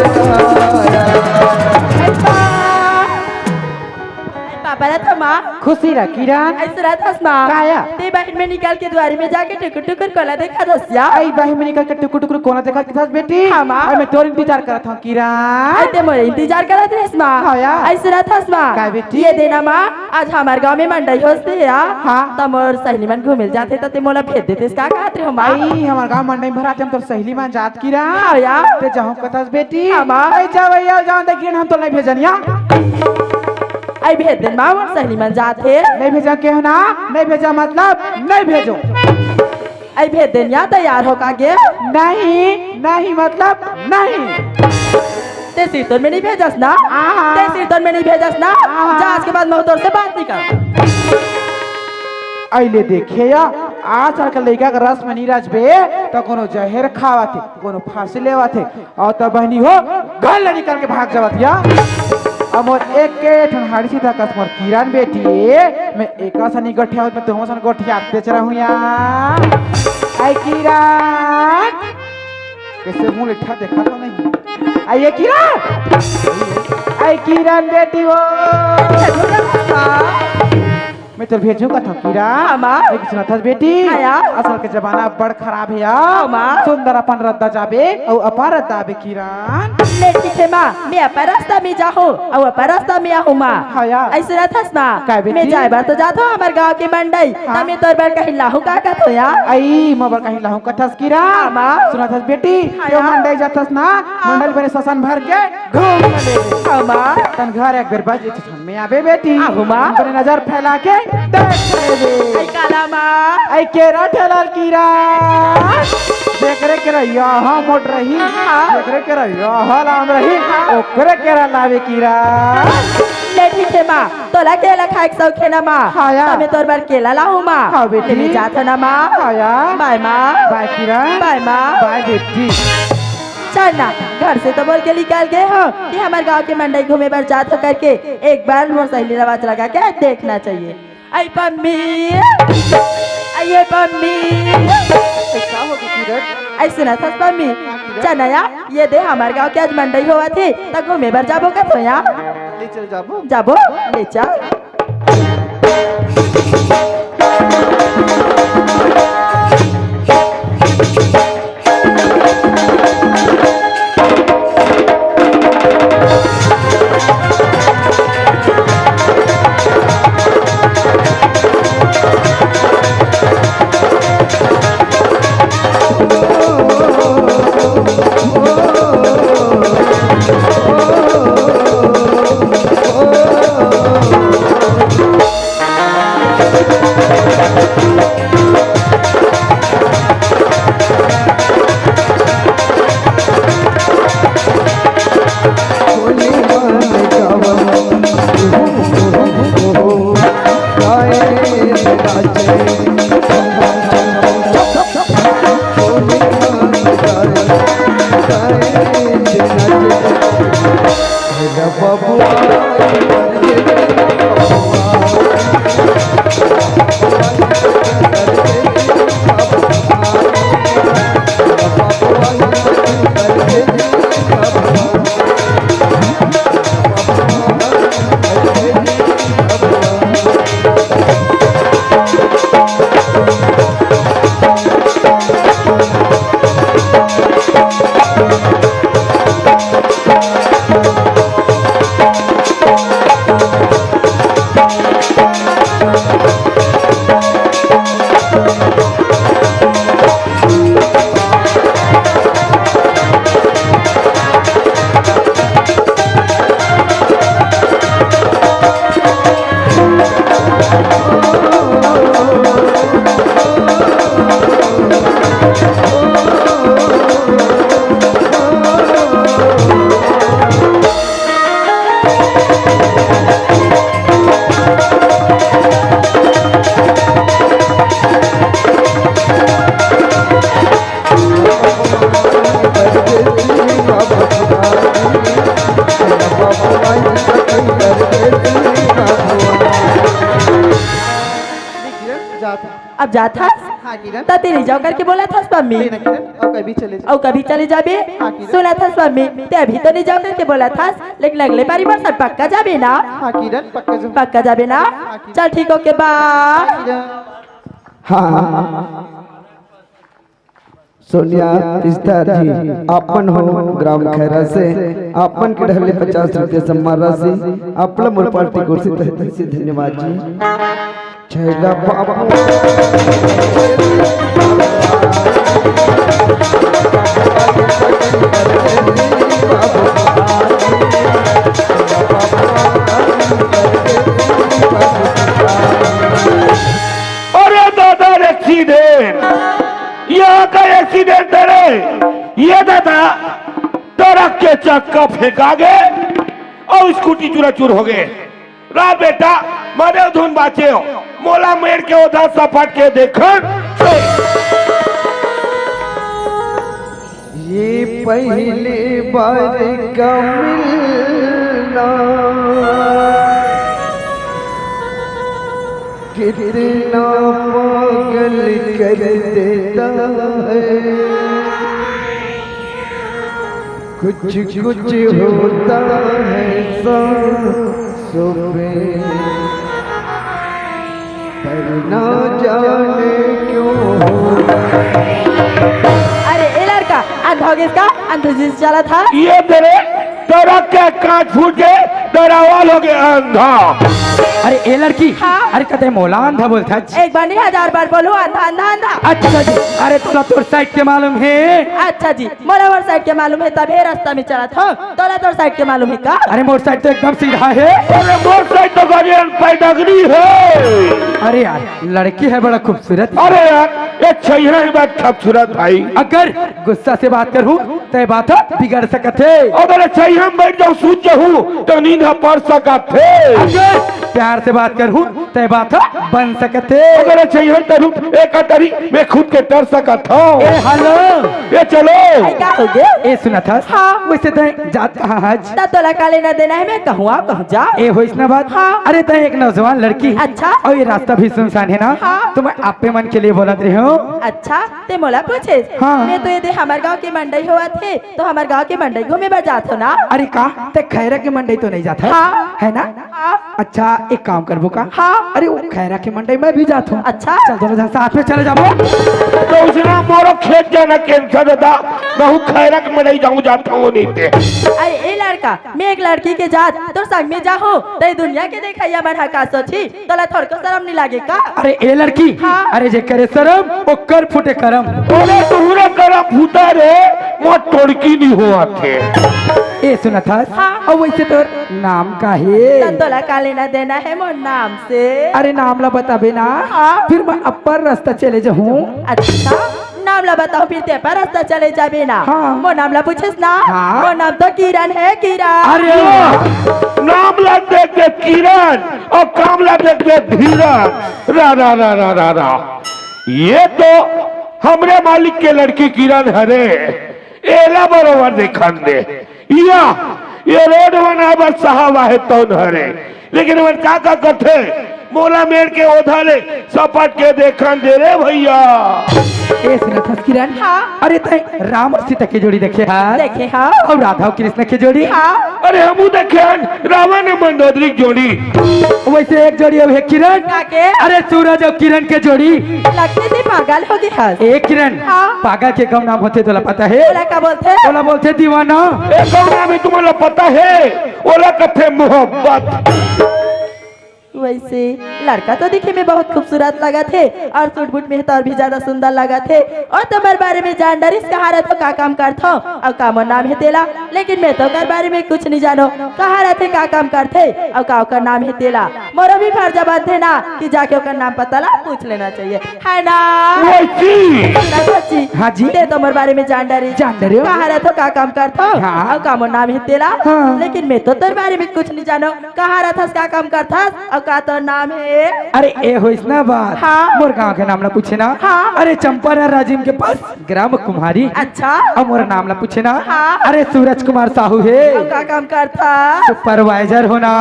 पापा रहता माँ खुशी रह किरण ऐसे रहता माँ काया? ते बहन में निकाल के द्वारी में जाके टुकुर टुकुर कोला देखा दसिया। आई बहन में निकल के टुकुर टुकुर कोना देखा के साथ बेटी। हाँ, माँ। आई मैं तोर इंतजार करत हूं किरण। आते मोरे इंतजार करत रहे माँ। हाँ यार। ऐसे रहता माँ काय बेटी? ये देना माँ आज हमारे गांव में मंडई होती है हाँ। तब मोर सहेली मन घूमे जाते तो ते मोला भेज देते इसका कहते हो माँ। आई हमार गांव मंडई में भराते हम तोर सहेली मान जात किरण। हाँ यार। ते जाऊं कतस बेटी। हाँ, माँ। आई जावैया जाऊं दे किरण हम तो नहीं भेजनिया। आई भेज दे माँ मोर सहेली मन जाते। नहीं भेजा के हो ना नहीं भेजा मतलब नहीं भेजो। आई भेज दे या तैयार हो का गे नहीं नहीं मतलब नहीं। ते सीतोर में नहीं भेजस ना हाँ। ते सीतोर में नहीं भेजस ना हाँ। जा आज के बाद मैं तोर से बात नहीं कर। आई ले देखे या आजकल के लड़का का रस में नहीं रचबे तो कोनो जहर खावा थे कोनो फांसी लेवा थे और तब बहनी हो घर निकल के भाग जावत या अब मोर एक के ठनहाड़ी सीधा कसमर किरण बेटी मैं एका सनी गठिया मैं तुम सन गठिया बेच रहा हूं या आई किरण कैसे मुंह लिठा देखा तो नहीं आई किरण बेटी हो मैं तो भेजू का था कीरा एक सुना था बेटी असल के जमाना बड़ खराब है यार सुंदर अपन रद्दा जाबे और अपन रद्दा आबे किरण लेटी थे माँ मैं अपन रास्ता में जाहूँ और अपन रास्ता में आहूँ माँ ऐसे ना थस माँ मैं जाए बार तो जाता हूँ हमारे गांव के मंडई तब तोर बार कहीं लाहू का तो यार आई मैं बार कहीं लाहू का थस कीरा सुना था बेटी यो मंडई जातस ना मंडल बने ससन भर के घूम ले माँ तन घर एक बेर बाज में आबे बेटी माँ अपने नजर फैला के आई काला माँ आई केरा ठेलाल कीरा देखरे केरा यहाँ मोट रही देखरे केरा यहाँ लाम रही ओकरे केरा लावे कीरा लेटी थे माँ तोला केला खाए के शौक है ना माँ हाया मैं तोर बार केला लाहूँ माँ हाँ बेटी मैं जाता ना माँ हाया बाय माँ बाय कीरा बाय माँ बाय बेटी चल ना घर से तो बोल के निकाल गए हो कि हमारे गांव के मंडई घूमे पर जात हो करके एक बार मोर सहेली रवाज लगा के देखना चाहिए आई पम्मी आइए पम्मी क्या हो कीरा ऐसे ना था पम्मी चल या ये दे हमारे गांव के आज मंडई हुआ थी तब घूमे पर जाबो का तो यहाँ ले चल जाबो जाबो ले चल अब जाता हाँ किरण तो तेरी जाओ करके बोला था मम्मी लेना किरण और कभी चले जा और कभी चले जाबे हाँ, किरण। सुना था मम्मी ते अभी तो नहीं जाओ करके बोला था लेकिन अगले बारी बार सब पक्का जाबे ना हाँ किरण पक्का जाबे ना चल ठीक ओके बाय किरण हाँ सोनिया पिस्ता जी आपन हो ग्राम खैरा से आपन के ढले 50 रुपये सम्मान राशि आपला मोर पार्टी कुर्सी तहत से धन्यवाद जी छैला बाबू अरे दादा एक्सीडेंट यहाँ का एक्सीडेंट है ये दादा ट्रक के चक्का फेंका गए और स्कूटी चूरा-चूर हो गए रा बेटा मरे धुन बाचे हो मोला मेर के उधर सपट के देखन ये पहली बार का मिलना कितना पागल कर देता है, कुछ कुछ होता है सांसों में, पर ना जाने क्यों अरे ए लड़का अंधा हो गया इसका, अंधा जिस चला था। ये तेरे तेरा क्या कांच फूट गए, दरावाल हो गया अंधा। अरे ए लड़की, हाँ? अरे कते मोला अंधा बोलता है। एक बार नहीं 1000 बार बोलो अंधा अंधा अंधा। अच्छा जी, अरे तोला तोर साइड के मालूम है? अच्छा जी, मोला मोर साइड के मालूम है, तभी रास्ता में चला था। तोला तोर साइड के मालूम है का? अरे मोर साइड तो एकदम सीधा है। अरे मोर साइड तो गाड़ियां पैदगरी है। अरे यार लड़की है बड़ा खूबसूरत। अरे यार ये छैया ही बात खूबसूरत भाई। अगर गुस्सा से बात करूँ तो बात बिगड़ सकत है। अगर छैया में बैठ जाऊँ सूझ जाऊँ तो नींद पड़ सकत है। अगर प्यार से बात करूँ तो बात बन सकत है। अगर छैया तरू एक तरी मैं खुद के डर सकत हूँ। ए हेलो, ये चलो आई क्या हो गया? ए सुना था? हाँ। वैसे तो जात कहाँ है? ता तोला का लेना देना है, मैं कहूँ आप कह जा। ए हो इसना बात। हाँ। अरे तो एक नौजवान लड़की है। अच्छा। और ये रास्ता भी सुनसान है ना। हाँ। तो मैं आपे मन के लिए बोला रही हूँ। अच्छा ते मोला पूछे। हाँ। मैं तो ये दे हमारे गांव की मंडई हुआ थे, तो हमारे गांव की मंडई घूमे बर जात हो ना। अरे का ते खैरा के मंडई तो नहीं जाता हाँ। है ना? हाँ। अच्छा एक काम करबो का? हाँ। अरे वो खैरा के मंडई में भी जाता हूँ। अच्छा। चल दोनों जन साथ में चले जाबो। तो उसने मोरो खेत जाना कैंसर था, मैं खैरक में नहीं जाऊँ जाता हूँ नहीं थे। अरे ए लड़का, मैं एक लड़की के जात तो संग में जाहो, तो दुनिया के देखैया बढ़ा का सोची, तोला थोड़ को शर्म नहीं लागे का? अरे ए लड़की, हाँ। अरे जे करे शर्म वो कर फुटे करम। बोले तुहरा करा फूटा रे मोट टोड़की नहीं हुआ थे। ए सुना था? हाँ। और वैसे तो नाम का है? ता तोला का लेना देना है मोर नाम से? अरे नाम ला बताबे ना। हाँ। फिर मैं अपर रास्ता चले जाऊँ। अच्छा नाम ला बताओ, फिर ते पर रास्ता चले जाबे ना। हाँ। मोर नाम ला पूछेस ना। हाँ। मोर नाम तो किरण है, किरण। अरे नाम ला देख दे किरण और काम ला देख दे धीरज। रा रा रा रा रा रा, ये तो हमरे मालिक के लड़की किरण हरे। एला बरोबर देखन दे या ये रोड बनाबर साहब है तो हरे, लेकिन वो का करते मोला मेर के ओधाले सपट के देखन दे रे भैया। ए सुना था किरण? हाँ। अरे तय राम और सीता की जोड़ी देखे हाँ? देखे हाँ। और राधा और कृष्ण की जोड़ी? हाँ। अरे हमू देखे रावण और मंदोदरी की जोड़ी। वैसे एक जोड़ी अब है किरण। काके? अरे सूरज और किरण के जोड़ी। लगते थे पागल हो गई हस। ए किरण, हाँ। पागल के कम नाम होते तो पता है? बोला का बोलते? बोला बोलते दीवाना। एक नाम तुम्हारा पता है, ओला कथे मोहब्बत। वैसे लड़का तो दिखे में बहुत खूबसूरत लगा थे और सूट बूट में तो और भी ज्यादा सुंदर लगा थे। और तुम्हारे बारे में जान डरिस कहा रहा था का काम करते हो और का मोर नाम है तेला, लेकिन मैं तो कर बारे में कुछ नहीं जानो। कहा रहे थे का काम करते और का नाम है तेला। मोरो भी फर्ज बनते ना कि जाके ओकर नाम पता ला पूछ लेना चाहिए, है ना? वैसी ना सच्ची? हाँ जी। ते तुम्हारे बारे में जान डरी। जान डरी हो? कहा रहे तो का काम करते हो हाँ। और का मोर नाम है तेला। हाँ। लेकिन मैं तो तेरे बारे में कुछ नहीं जानो। कहा रहा था का काम करता और का तो नाम है? अरे ए हो इसना बात। हाँ। मोर गाँव के नाम ला पूछे ना। हाँ। अरे चंपारण राजिम के पास ग्राम कुमारी। अच्छा। और मोर नाम ला पूछे ना। हाँ। अरे सूरज कुमार साहू है, और का काम करता? सुपरवाइजर हो ना।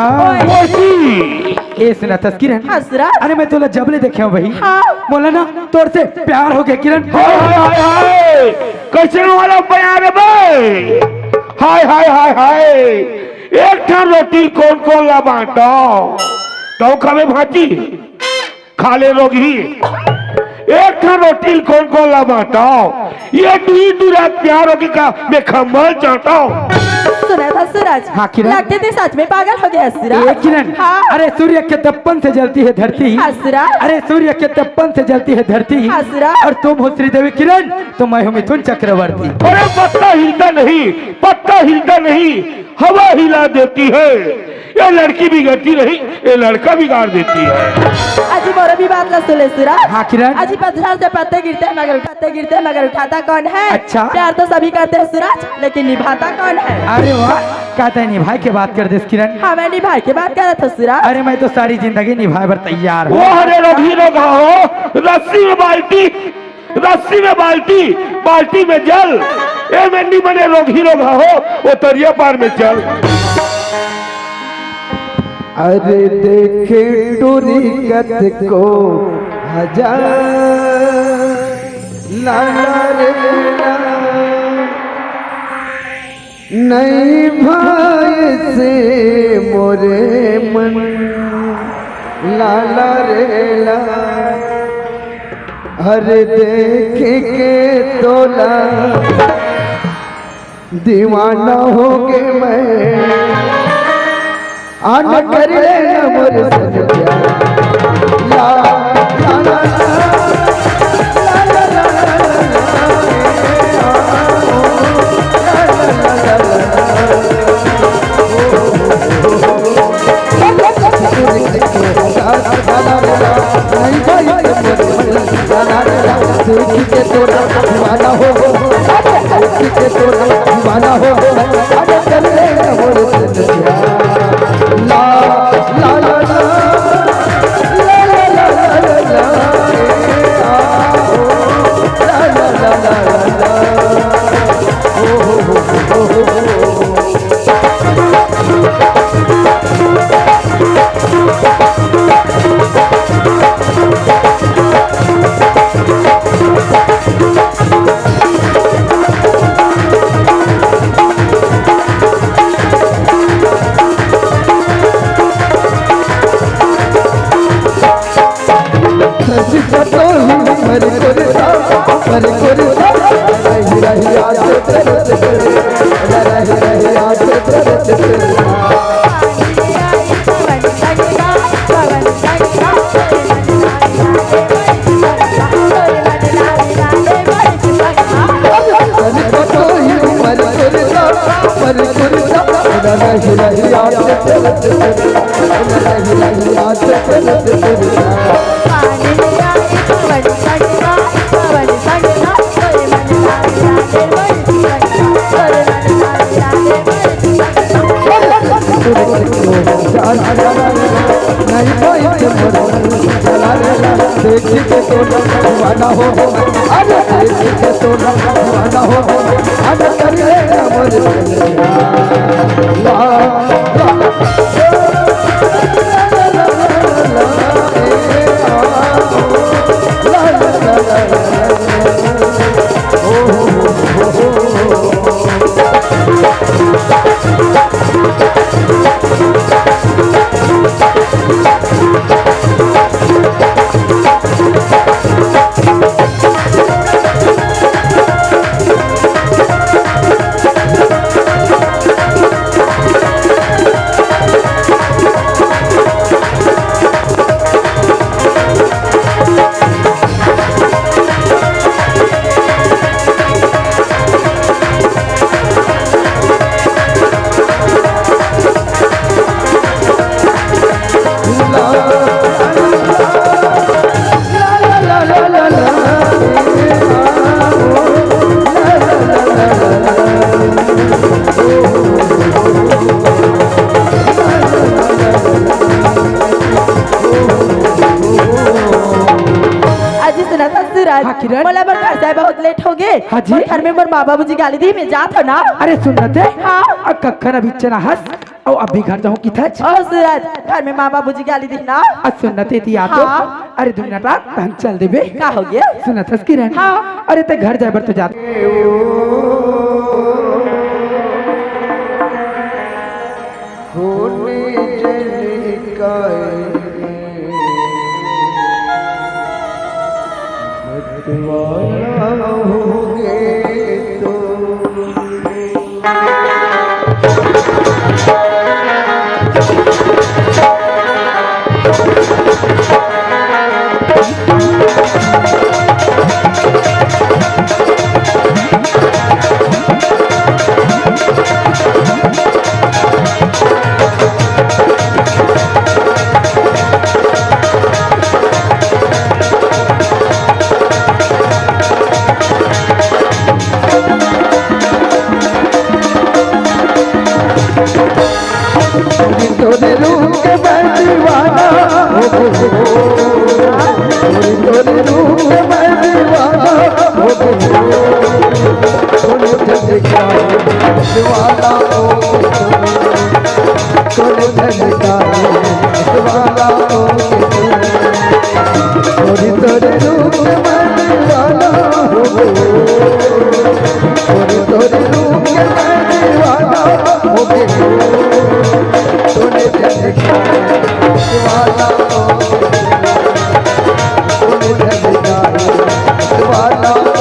वैसी ए सुना था किरण? हसरा। अरे मैं तोला जबले देखे हूँ भाई। हाँ। बोला ना तोर से प्यार हो गया किरण। हाय हाय हाय कैसे वाला बयान है बे? हाय हाय हाय हाय, एक ठा रोटी कौन कौन ला बांटो तो खावे भाजी खा ले लोगी। एक ठा रोटी कौन कौन ला बांटो, ये दूरी दूरा प्यार होगी का मैं खम्बल चाहता हूँ। सुना था सूरज? हाँ, किरण। लगते थे सच में पागल हो गया सूरज। ए किरण, हाँ। अरे सूर्य के तपन से जलती है धरती। हाँ, सूरज। अरे सूर्य के तपन से जलती है धरती। हाँ, सूरज। और तुम हो श्रीदेवी किरण, तो मैं हूँ मिथुन चक्रवर्ती। अरे पत्ता हिलता नहीं, पत्ता हिलता नहीं, हवा हिला देती है। ये लड़की बिगड़ती नहीं, ये लड़का बिगाड़ देती है। अजी मोरा भी बात ना सुने सूरज। हाँ किरण। अजी पत्थर से पत्ते गिरते हैं मगर उठाता कौन है? अच्छा। प्यार तो सभी करते हैं सूरज, लेकिन निभाता कौन है? अरे वाह, कहते हैं निभाई के बात कर दे किरण। हाँ मैं निभाई के बात कर रहा था सूरज। अरे मैं तो सारी जिंदगी निभाए पर तैयार हूँ। वो हरे रोगी रोगा हो, रस्सी में बाल्टी, बाल्टी में जल। ए मंडी बने रोगी रोगा हो, वो तरिया पार में चल। अरे देखे टोरी कत को हजार लाला रे ला, नहीं भाई से मोरे मन लाला रे ला। हरे देखे के तोला दीवाना हो के मैं आना कर लेना मोरे सजया ला ला ला ला ला के तोड़ा दीवाना हो के तोड़ा दीवाना हो आना कर लेना मोरे सजया ला ला ला ला ला ला ला ला ला ला ला ला ला ओ हो दीवाना हो अरे के तोड़ा दीवाना हो आना कर लेना मोरे सजया ला किरण बोला मोर घर से बहुत लेट हो गए। हाँ जी। घर में मोर माँ बाबू जी गाली दी मैं जात हो ना। अरे सुनते हाँ। कखन अभी चना हंस और अभी घर जाऊँ की थच। ओ सूरज घर में माँ बाबू जी गाली दी ना। सुनते थी आप हाँ। अरे दुनिया टाक हम चल देबे का हो गया? सुनत किरण। हाँ। अरे ते घर जाए बर तो जात होने जल काए मतवाला होगे तो गोरी तोरे रूप के मैं दीवाना हो गई गोरी तोरे रूप के मैं दीवाना हो गई तूने झलकाए दीवाना हो तूने झलकाए दीवाना हो गोरी तोरे रूप के मैं दीवाना हो गई गोरी तोरे रूप के मैं दीवाना हो गई तूने झलकाए दीवाना हो तूने झलकाए दीवाना हो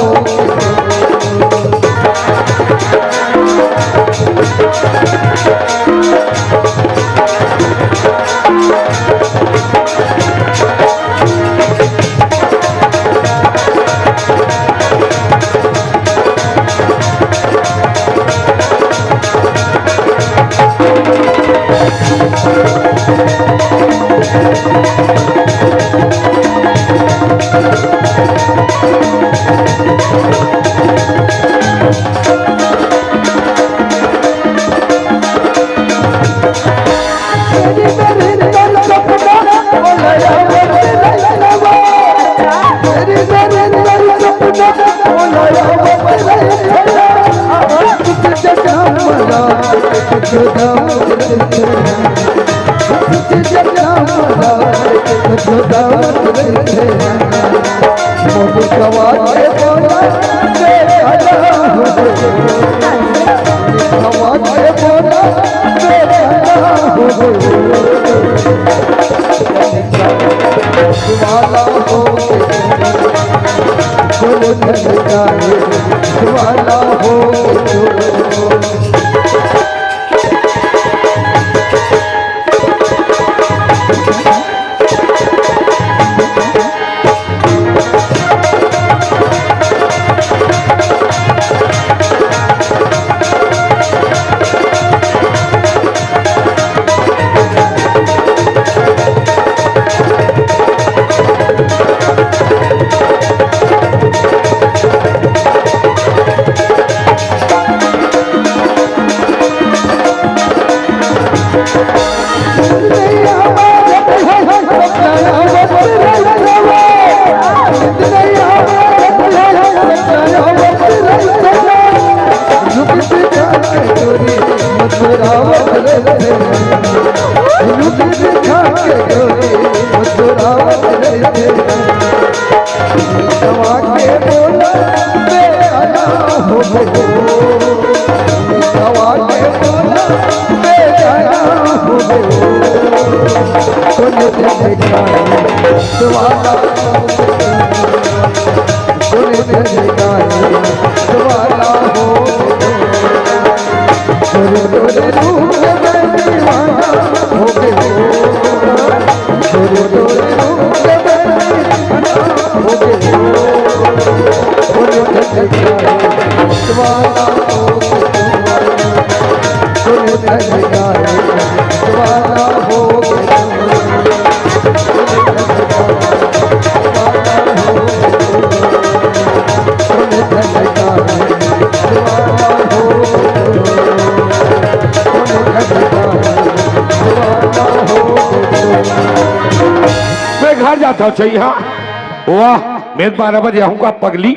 था चाहिए वाह मैं 12 बजे आऊंगा पगली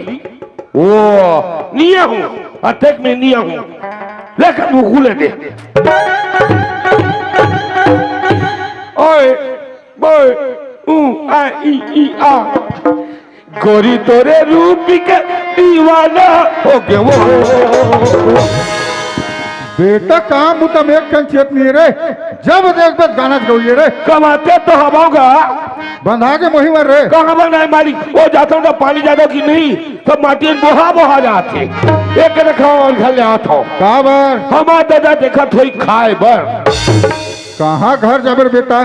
वो निया हूँ अटैक में निया हूँ लेकिन वो खुले दे ओए बोए आ ई आ गोरी तोरे रूप के दीवाना हो गया वो बेटा काम मुतम एक कन चेत नहीं रे जब देख बस गाना गौलिए रे कमाते तो हवाऊंगा बंधा के मोही मर रे कहाँ बनाए मालिक वो जाता हूँ पानी ज्यादा की नहीं तो माटी बोहा जाते एक रखा और घर ले आता हूँ काबर हमारा दादा देखा थोड़ी खाए बर कहाँ घर जाबर बेटा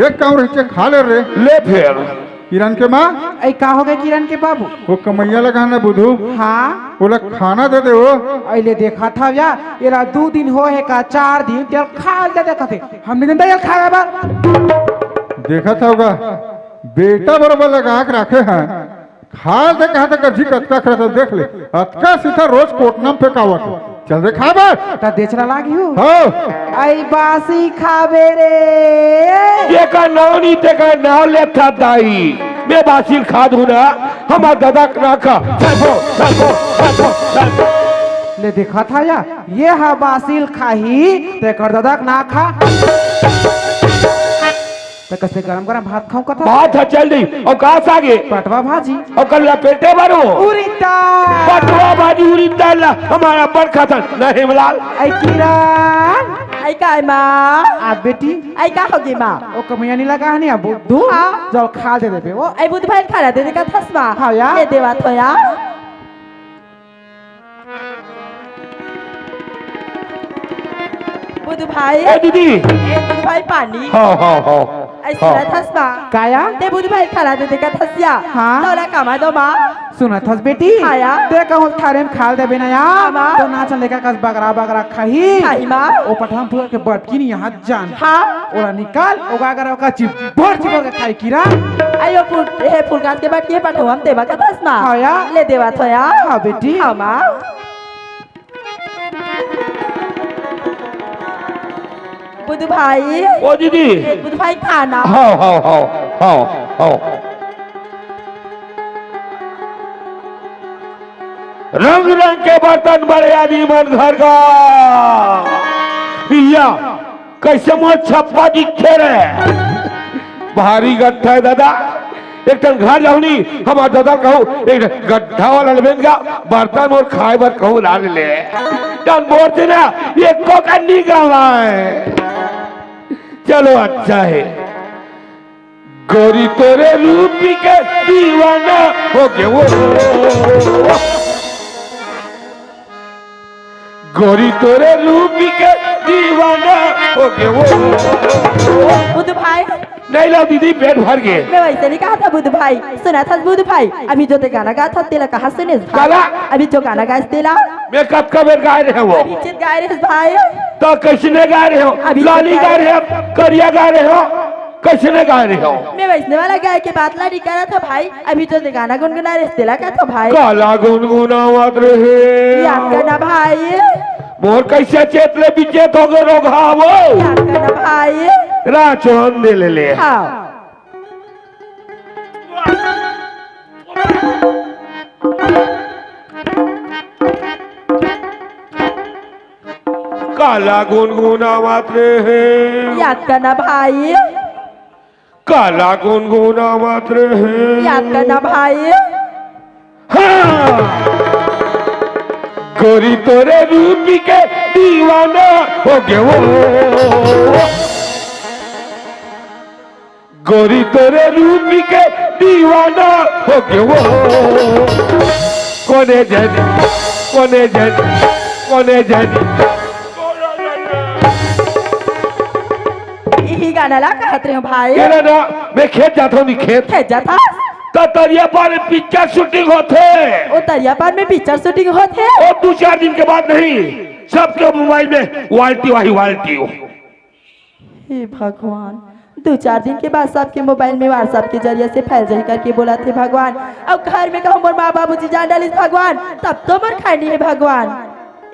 एक काम रहे खा ले रे ले फिर किरण के माँ ऐ का हो गए किरण के बाबू वो कमैया लगा ना बुधू हाँ बोला खाना दे दे वो अले देखा था या येरा 2 दिन हो है का 4 दिन तेल खा दे देखा थे हमने दिन तेल खाया बा देखा था होगा बेटा बरोबर लगा के रखे हैं खा दे कहा था कभी कतका खड़ा था देख ले अतका सीधा रोज कोटनाम पे कावत चल रे खा बे ता देचरा लागी हो हो आई बासी खाबे रे जेका नौनी तेका नाव लेता दाई मैं बासिल खा दूं ना हमार दादा ना खा ले देखा था या ये हा बासिल खाही ते कर दादा ना खा तो कैसे गरम गरम भात खाऊं कथा बात है चल रही और कहाँ से आगे पटवा भाजी और कल लपेटे बारो उरिता पटवा भाजी उड़ी दाल हमारा बड़ खाता न हेमलाल आई किरण आई काय माँ आ बेटी आई का होगी माँ ओ कमिया नहीं लगा है नहीं अब दू हाँ। जल खा दे दे वो आई बुध भाई खाना दे का थसमा हाँ यार। ये देवा तो या बुध भाई ए दीदी बुध भाई पानी हाँ ऐसा थसमा काया ते बुध भाई खाना दे का थसिया हाँ। तोला कामा दो माँ सुना थस बेटी हाँ यार। ते कहूं थारे में खाल दे बिना यार माँ। तो ना चल लेका कस बगरा बगरा खाही खाही माँ। ओ पठान फूल के बटकी नहीं यहाँ जान हाँ ओला निकाल ओगा अगर ओका चिबर चिबर के खाई किरण आयो फूल काट के बाट के पठो हम देवा का थसमा हाँ यार। ले देवा तो या हाँ बेटी हाँ माँ बुध भाई ओ दीदी बुध भाई खाना हाँ रंग रंग के बर्तन बड़े आदमी मन घर का या कैसे मोर छप्पा दिखे रहे भारी गड्ढा है दादा एक टन घर जाऊनी हमार दादा कहूँ एक गड्ढा वाला लेबेन का बर्तन और खाए बर कहूँ ला ले टन बोलते ना ये कोकन्नी गवा है चलो अच्छा है गोरी तोरे रूपी के दीवाना हो गए वो गोरी तोरे रूपी के दीवाना हो गए वो बुध भाई नहीं लो दीदी पेट भर गए मैं वैसे नहीं कहा था बुध भाई सुना था बुध भाई अभी जो ते गाना गा था तेला कहा सुने गाना? अभी जो गाना गा तेला मैं कब कब गा रहे हो अभी चित गा रहे भाई तो कैसने गा रहे हो अभी लाली गा रहे हो करिया गा रहे हो कैसने गा रहे हो मैं वैष्णव वाला गाय के बात ला रहा था भाई अभी जो ते गाना गुनगुना रहे तेला का था भाई काला गुनगुनावत रहे याद करना भाई मोर कैसे चेतले बिचेत हो गए रोघावो याद करना भाई राचोन दे ले हाँ काला गुनगुनावत रहे याद करना भाई काला गुनगुनावत रहे याद करना भाई हाँ गोरी तोरे रूपी के दीवाना हो गए वो गोरी तोरे रूपी के दीवाना हो गए वो कोने जनी यही गाना ला कहते हैं भाई ना मैं खेत जाता हूँ खेत खेत जाता तरिया पर पिक्चर शूटिंग होते ओ तरियापार में पिक्चर शूटिंग होते और 2-4 दिन के बाद नहीं सबके मोबाइल में वाल्टी हे भगवान 2-4 दिन के बाद सबके मोबाइल में व्हाट्सएप के जरिए से फैल जाए करके बोला थे भगवान अब घर में कहूँ मोर माँ बाबूजी जान डाली भगवान तब तो मोर खानी है भगवान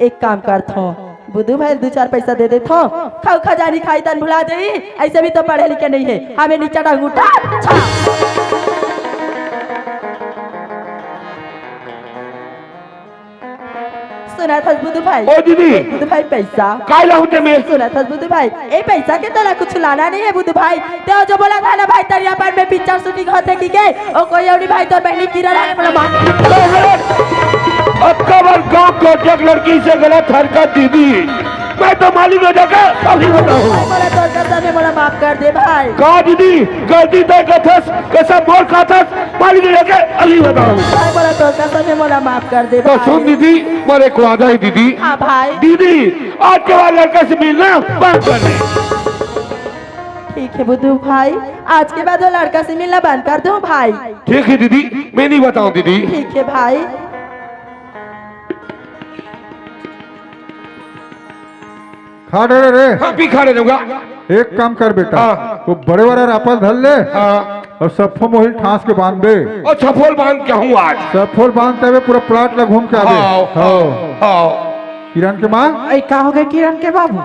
एक काम करता बुद्धू भाई 2-4 पैसा दे देता खाओ खजानी खाई तन भुला दे ऐसे भी तो पढ़े लिखे नहीं है हमें नीचा डांग उठा सुना था बुद्धू भाई ओ दीदी बुद्धू भाई पैसा काय लाऊंते मैं सुना था बुद्धू भाई ए पैसा के तोला कुछ लाना नहीं है बुद्धू भाई तो जो बोला था ना भाई तरिया पर में पिक्चर शूटिंग होते की के ओ कोई औरी भाई तो बहनी किरा रहने बोला मां अब कबर गांव को लड़की से गलत हरकत दीदी मैं तो मालिक हो जाकर अभी बताऊं बोला तो कसम में बोला माफ कर दे भाई का दीदी गलती तो कथस कसम मोर खाथस मालिक हो जाकर अभी बताऊं भाई बोला तो कसम में बोला माफ कर दे तो भाई सुन दीदी मेरे को आधा है दीदी हां भाई दीदी आज के बाद लड़का से मिलना बंद कर दे ठीक है बुद्धू भाई आज के बाद वो लड़का से मिलना बंद कर दो भाई ठीक है दीदी मैं नहीं बताऊं दीदी ठीक है भाई खा डरे रे हाँ भी खा रहूंगा एक काम कर बेटा हाँ। वो बड़े बड़े रापस धर ले हाँ और सफो मोहिल ठास के बांध दे और छफोल बांध क्या हूँ आज सफोल बांधते हुए पूरा प्लाट ला घूम के आ हाँ दे हाँ हाँ किरण के माँ ऐ का हो गए किरण के बाबू?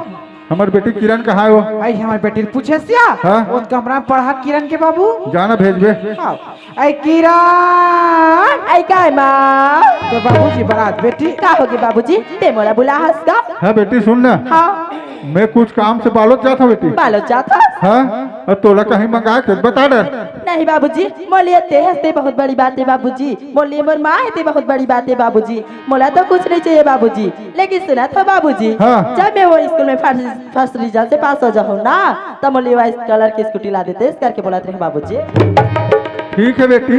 हमार बेटी किरण कहाँ है वो? ऐ हमारे बेटी पूछे सिया हाँ? वो कमरा में पढ़ा किरण के बाबू। जाना भेजबे। हाँ। ऐ किरण आई का है माँ? तो बाबूजी बारात बेटी का होगी बाबूजी? ते मोला बुला हंस का? हाँ बेटी सुन ना, हाँ मैं कुछ काम से बालोद जाता बेटी। बालो जाता? हाँ, और तोला कहीं मंगा के बता दे। नहीं बाबूजी, मोलिए ते हंसते बहुत बड़ी बात है बाबूजी। मोलिए मोर माँ है ते बहुत बड़ी बात है बाबूजी। मोला तो कुछ नहीं चाहिए बाबूजी, लेकिन सुना था बाबूजी, हाँ। जब मैं वो स्कूल में फर्स्ट रिजल्ट से पास हो जाऊँ ना, तब मोलिए वाइट कलर की स्कूटी ला देते, इस करके बोला थे बाबूजी। ठीक है बेटी,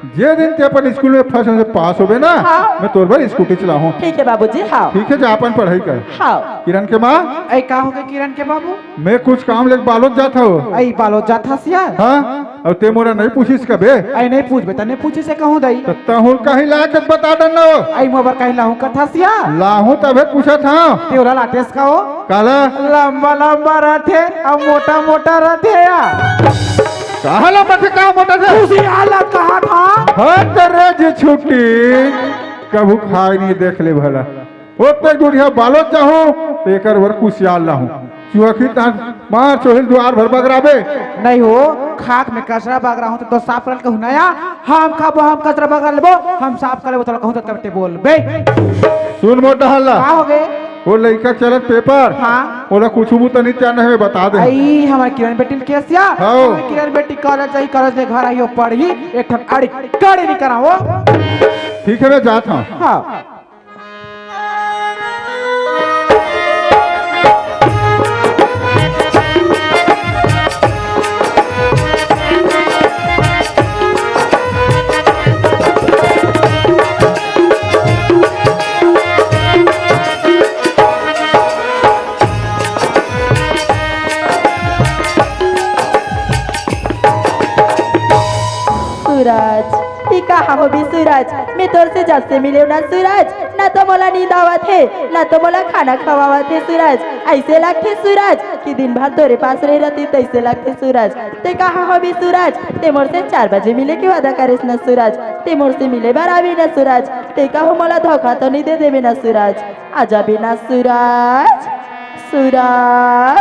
जे दिन ते अपन स्कूल में फर्स्ट से पास हो ना, हाँ। मैं तोर बार स्कूटी चलाऊं। ठीक है बाबूजी। हाँ ठीक है, जा अपन पढ़ाई कर। हाँ। किरण के माँ ऐ का हो गए किरण के बाबू? मैं कुछ काम लेके बालोद जाता हूँ। ऐ बालो जाता सिया। हाँ, और ते मोरा नहीं पूछिस कबे? ऐ नहीं पूछ बेटा, नहीं पूछे से कहूँ दई। तहुल कहीं ला के बता देना। ऐ मोबर कहीं लाहू कथा सिया। लाहू तबे पूछा था। तेरा लाटेस का हो? काला लंबा लंबा रथे और मोटा मोटा रथे या। कहा ला मत कहा मोटा से? उसी आला कहा था। हाँ तेरे जी छुट्टी कभू खाई नहीं देख ले भला। वो तक दुनिया बालोद जाऊं तो एक वर कुशियाल लाहूं। चुहकी तान मार चोहिल द्वार भर बगराबे। नहीं हो, खाक में कचरा बग रहा हूँ तो साफ कर कहूँ नया। हम खाबो, हम कचरा बग लेबो, हम साफ कर लेबो तो कहूँ तो तबते बोल बे। सुन मोटा हल्ला, का हो गए? वो लड़का चलत पेपर। हाँ। ओला कुछ तो नहीं जानना है, बता दे। आई हमारे किरण बेटी के सिया। हाँ। हमारी किरण बेटी कॉलेज जाई, कॉलेज से घर आई हो पढ़ी, एक ठन अड़ी कड़ी नहीं करा वो। ठीक है मैं जाता हूँ। हाँ। सूरज, ती कहाँ हो भी सूरज? मैं तोर से जब से मिले ना सूरज, ना तो मोला नींद आवत है, ना तो मोला खाना खवावत है सूरज। ऐसे लगते सूरज कि दिन भर तोरे पास रह रहती, तैसे लगते सूरज। ते कहाँ हो भी सूरज? ते मोर से 4 बजे मिले के वादा करेस ना सूरज। ते मोर से मिले बार आवी ना सूरज। ते कहो मोला धोखा तो नहीं दे देवे ना सूरज। आजा भी ना सूरज। सूरज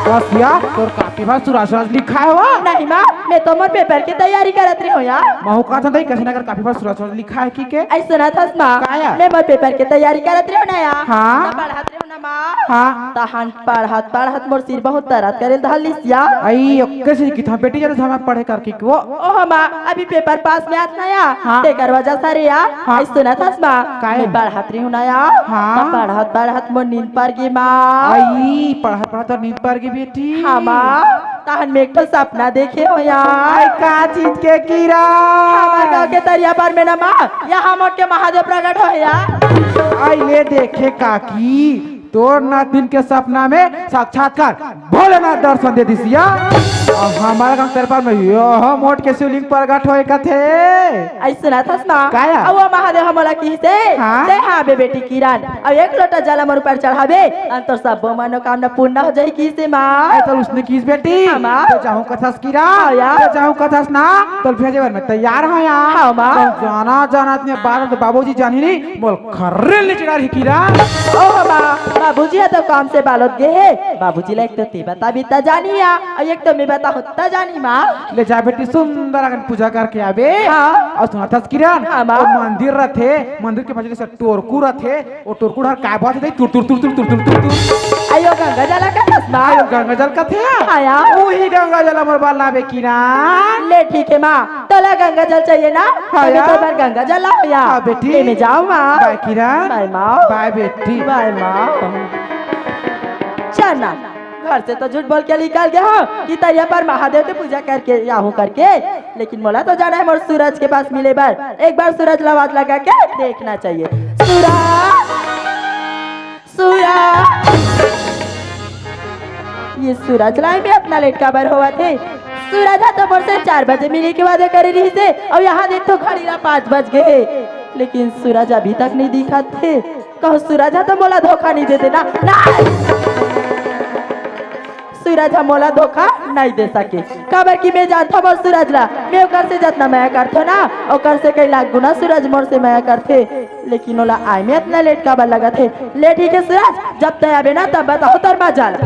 रसिया तोर कापी में सूरज सूरज लिखा है वो? नहीं माँ, मैं तो मोर पेपर की तैयारी करत रही हूँ यार। महू का था नहीं, कैसे ना कर कापी में सूरज सूरज लिखा है की के? ऐसा ना था माँ, काया? मैं मोर पेपर की तैयारी करत रही हूँ ना यार। हाँ। तो पढ़त रही हूँ ना माँ। हाँ। तहन पढ़त पढ़त मोर सिर बहुत दर्द करे धलिस या। आई कैसे की था बेटी, जरा हमें पढ़े कर की वो? ओह माँ, अभी पेपर पास में आत ना यार। हाँ। तेकर वजह सारे यार। हाँ। ऐसा ना था माँ, काया? मैं पढ़त रही हूँ ना यार। हाँ। तो पढ़त पढ़त मोर नींद पर गई माँ। आई पढ़ा पढ़ा तो नींद पर गई बेटी। हाँ माँ, तहन में एक तो सपना देखे हो यार। आई का चीज के कीड़ा? हमारे गाँव के तरिया पर में ना माँ, यहाँ मोट के महादेव प्रकट हो यार। आई ले देखे काकी, तोर नातिन के सपना में साक्षात्कार भोलेनाथ दर्शन दे दिसिया। और हमारा गांव तेरे पर में यह मोट के शिवलिंग प्रकट होए कथे। ऐसा ना था ना काया? अब वो महादेव हमला की से हाँ? दे हाँ बे बेटी किरण, अब 1 लोटा जल हमर ऊपर चढ़ावे अंतर सब मनोकामना पूर्ण हो जाए की से माँ। आई तो उसने किस बेटी? हाँ, माँ। तो जाऊं कथास कीड़ा? हाँ, यार। तो जाऊं कथास ना? तो भेजे बर में तैयार हो यार। हाँ, माँ। तो जाना जाना इतने बार तो बाबूजी जानी नहीं, बोल खर्रे ले चढ़ा रही कीड़ा। ओह माँ, बाबूजी है तो काम से बालोद गए है। बाबूजी लाइक तो ते बता बीता जानी या, और एक तो मैं बता होता जानी माँ। ले जा बेटी, सुंदर अगन पूजा करके आबे। हाँ। और सुना था किरण, हाँ, माँ। वो मंदिर रथे, मंदिर के पास जैसे टोरकू रथे, वो टोरकू हर का बात है, तुर तुर तुर तुर तुर तुर तुर तुर। आयो गंगा जला का तस्मा। आयो गंगा जल का थे। हाँ यार। वही गंगा जल हमर बाल लाबे किरण। ले ठीक है माँ, तोला गंगा जल चाहिए ना? हाँ, अभी यार। तो बार गंगा जल लाओ यार। हाँ बेटी। ले मैं जाऊँ माँ। बाय किरण। बाय माँ। बाय बेटी। बाय माँ। चल ना, घर से तो झूठ बोल के निकाल गया हो कि तैयार पर महादेव की पूजा करके याहू करके, लेकिन मोला तो जाना है मोर सूरज के पास मिले बार। एक बार सूरज लवाज लगा के देखना चाहिए। सूरज, सूरज, ये सूरज लाई में अपना लेट का बार हुआ थे। सूरज है तो मोर से 4 बजे मिले के वादे करे रही थे, और यहाँ देख तो घड़ी 5 बज गए, लेकिन सूरज अभी तक नहीं दिखा थे। कहो सूरज है तो मोला धोखा नहीं देते ना। सूरज हम मोला धोखा नहीं दे सके। काबर की मैं जानता हूँ सूरज ला, मैं ओकर से जितना माया करथो ना ओकर से कई लाख गुना सूरज मोर से माया करथे, लेकिन ओला आय में इतना लेट काबर लगा थे। ले ठीक है सूरज, जब तय आबे ना तब बताओ तोर बाजाल।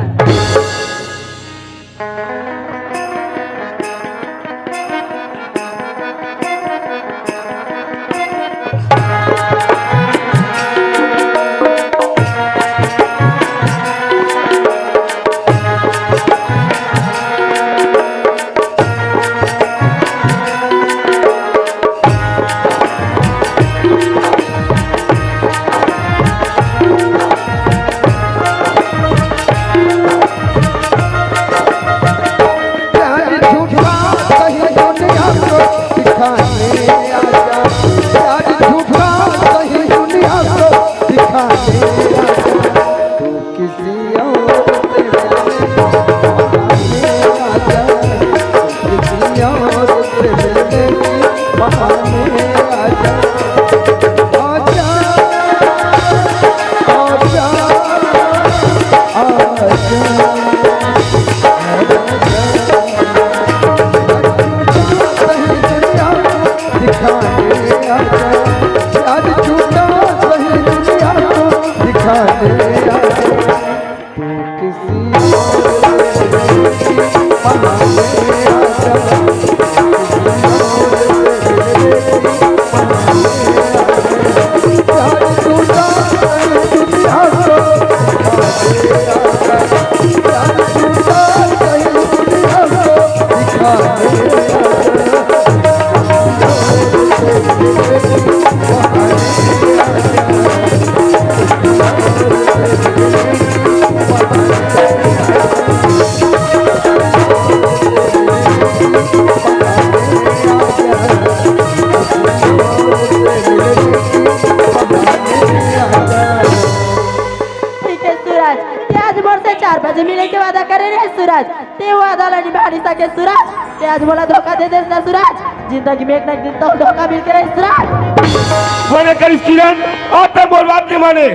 आज बोला धोखा दे देस ना सूरज, जिंदगी में एक ना एक दिन तो धोखा मिल के रहे सूरज। मैंने कर किरण और तब बोल बात नहीं माने।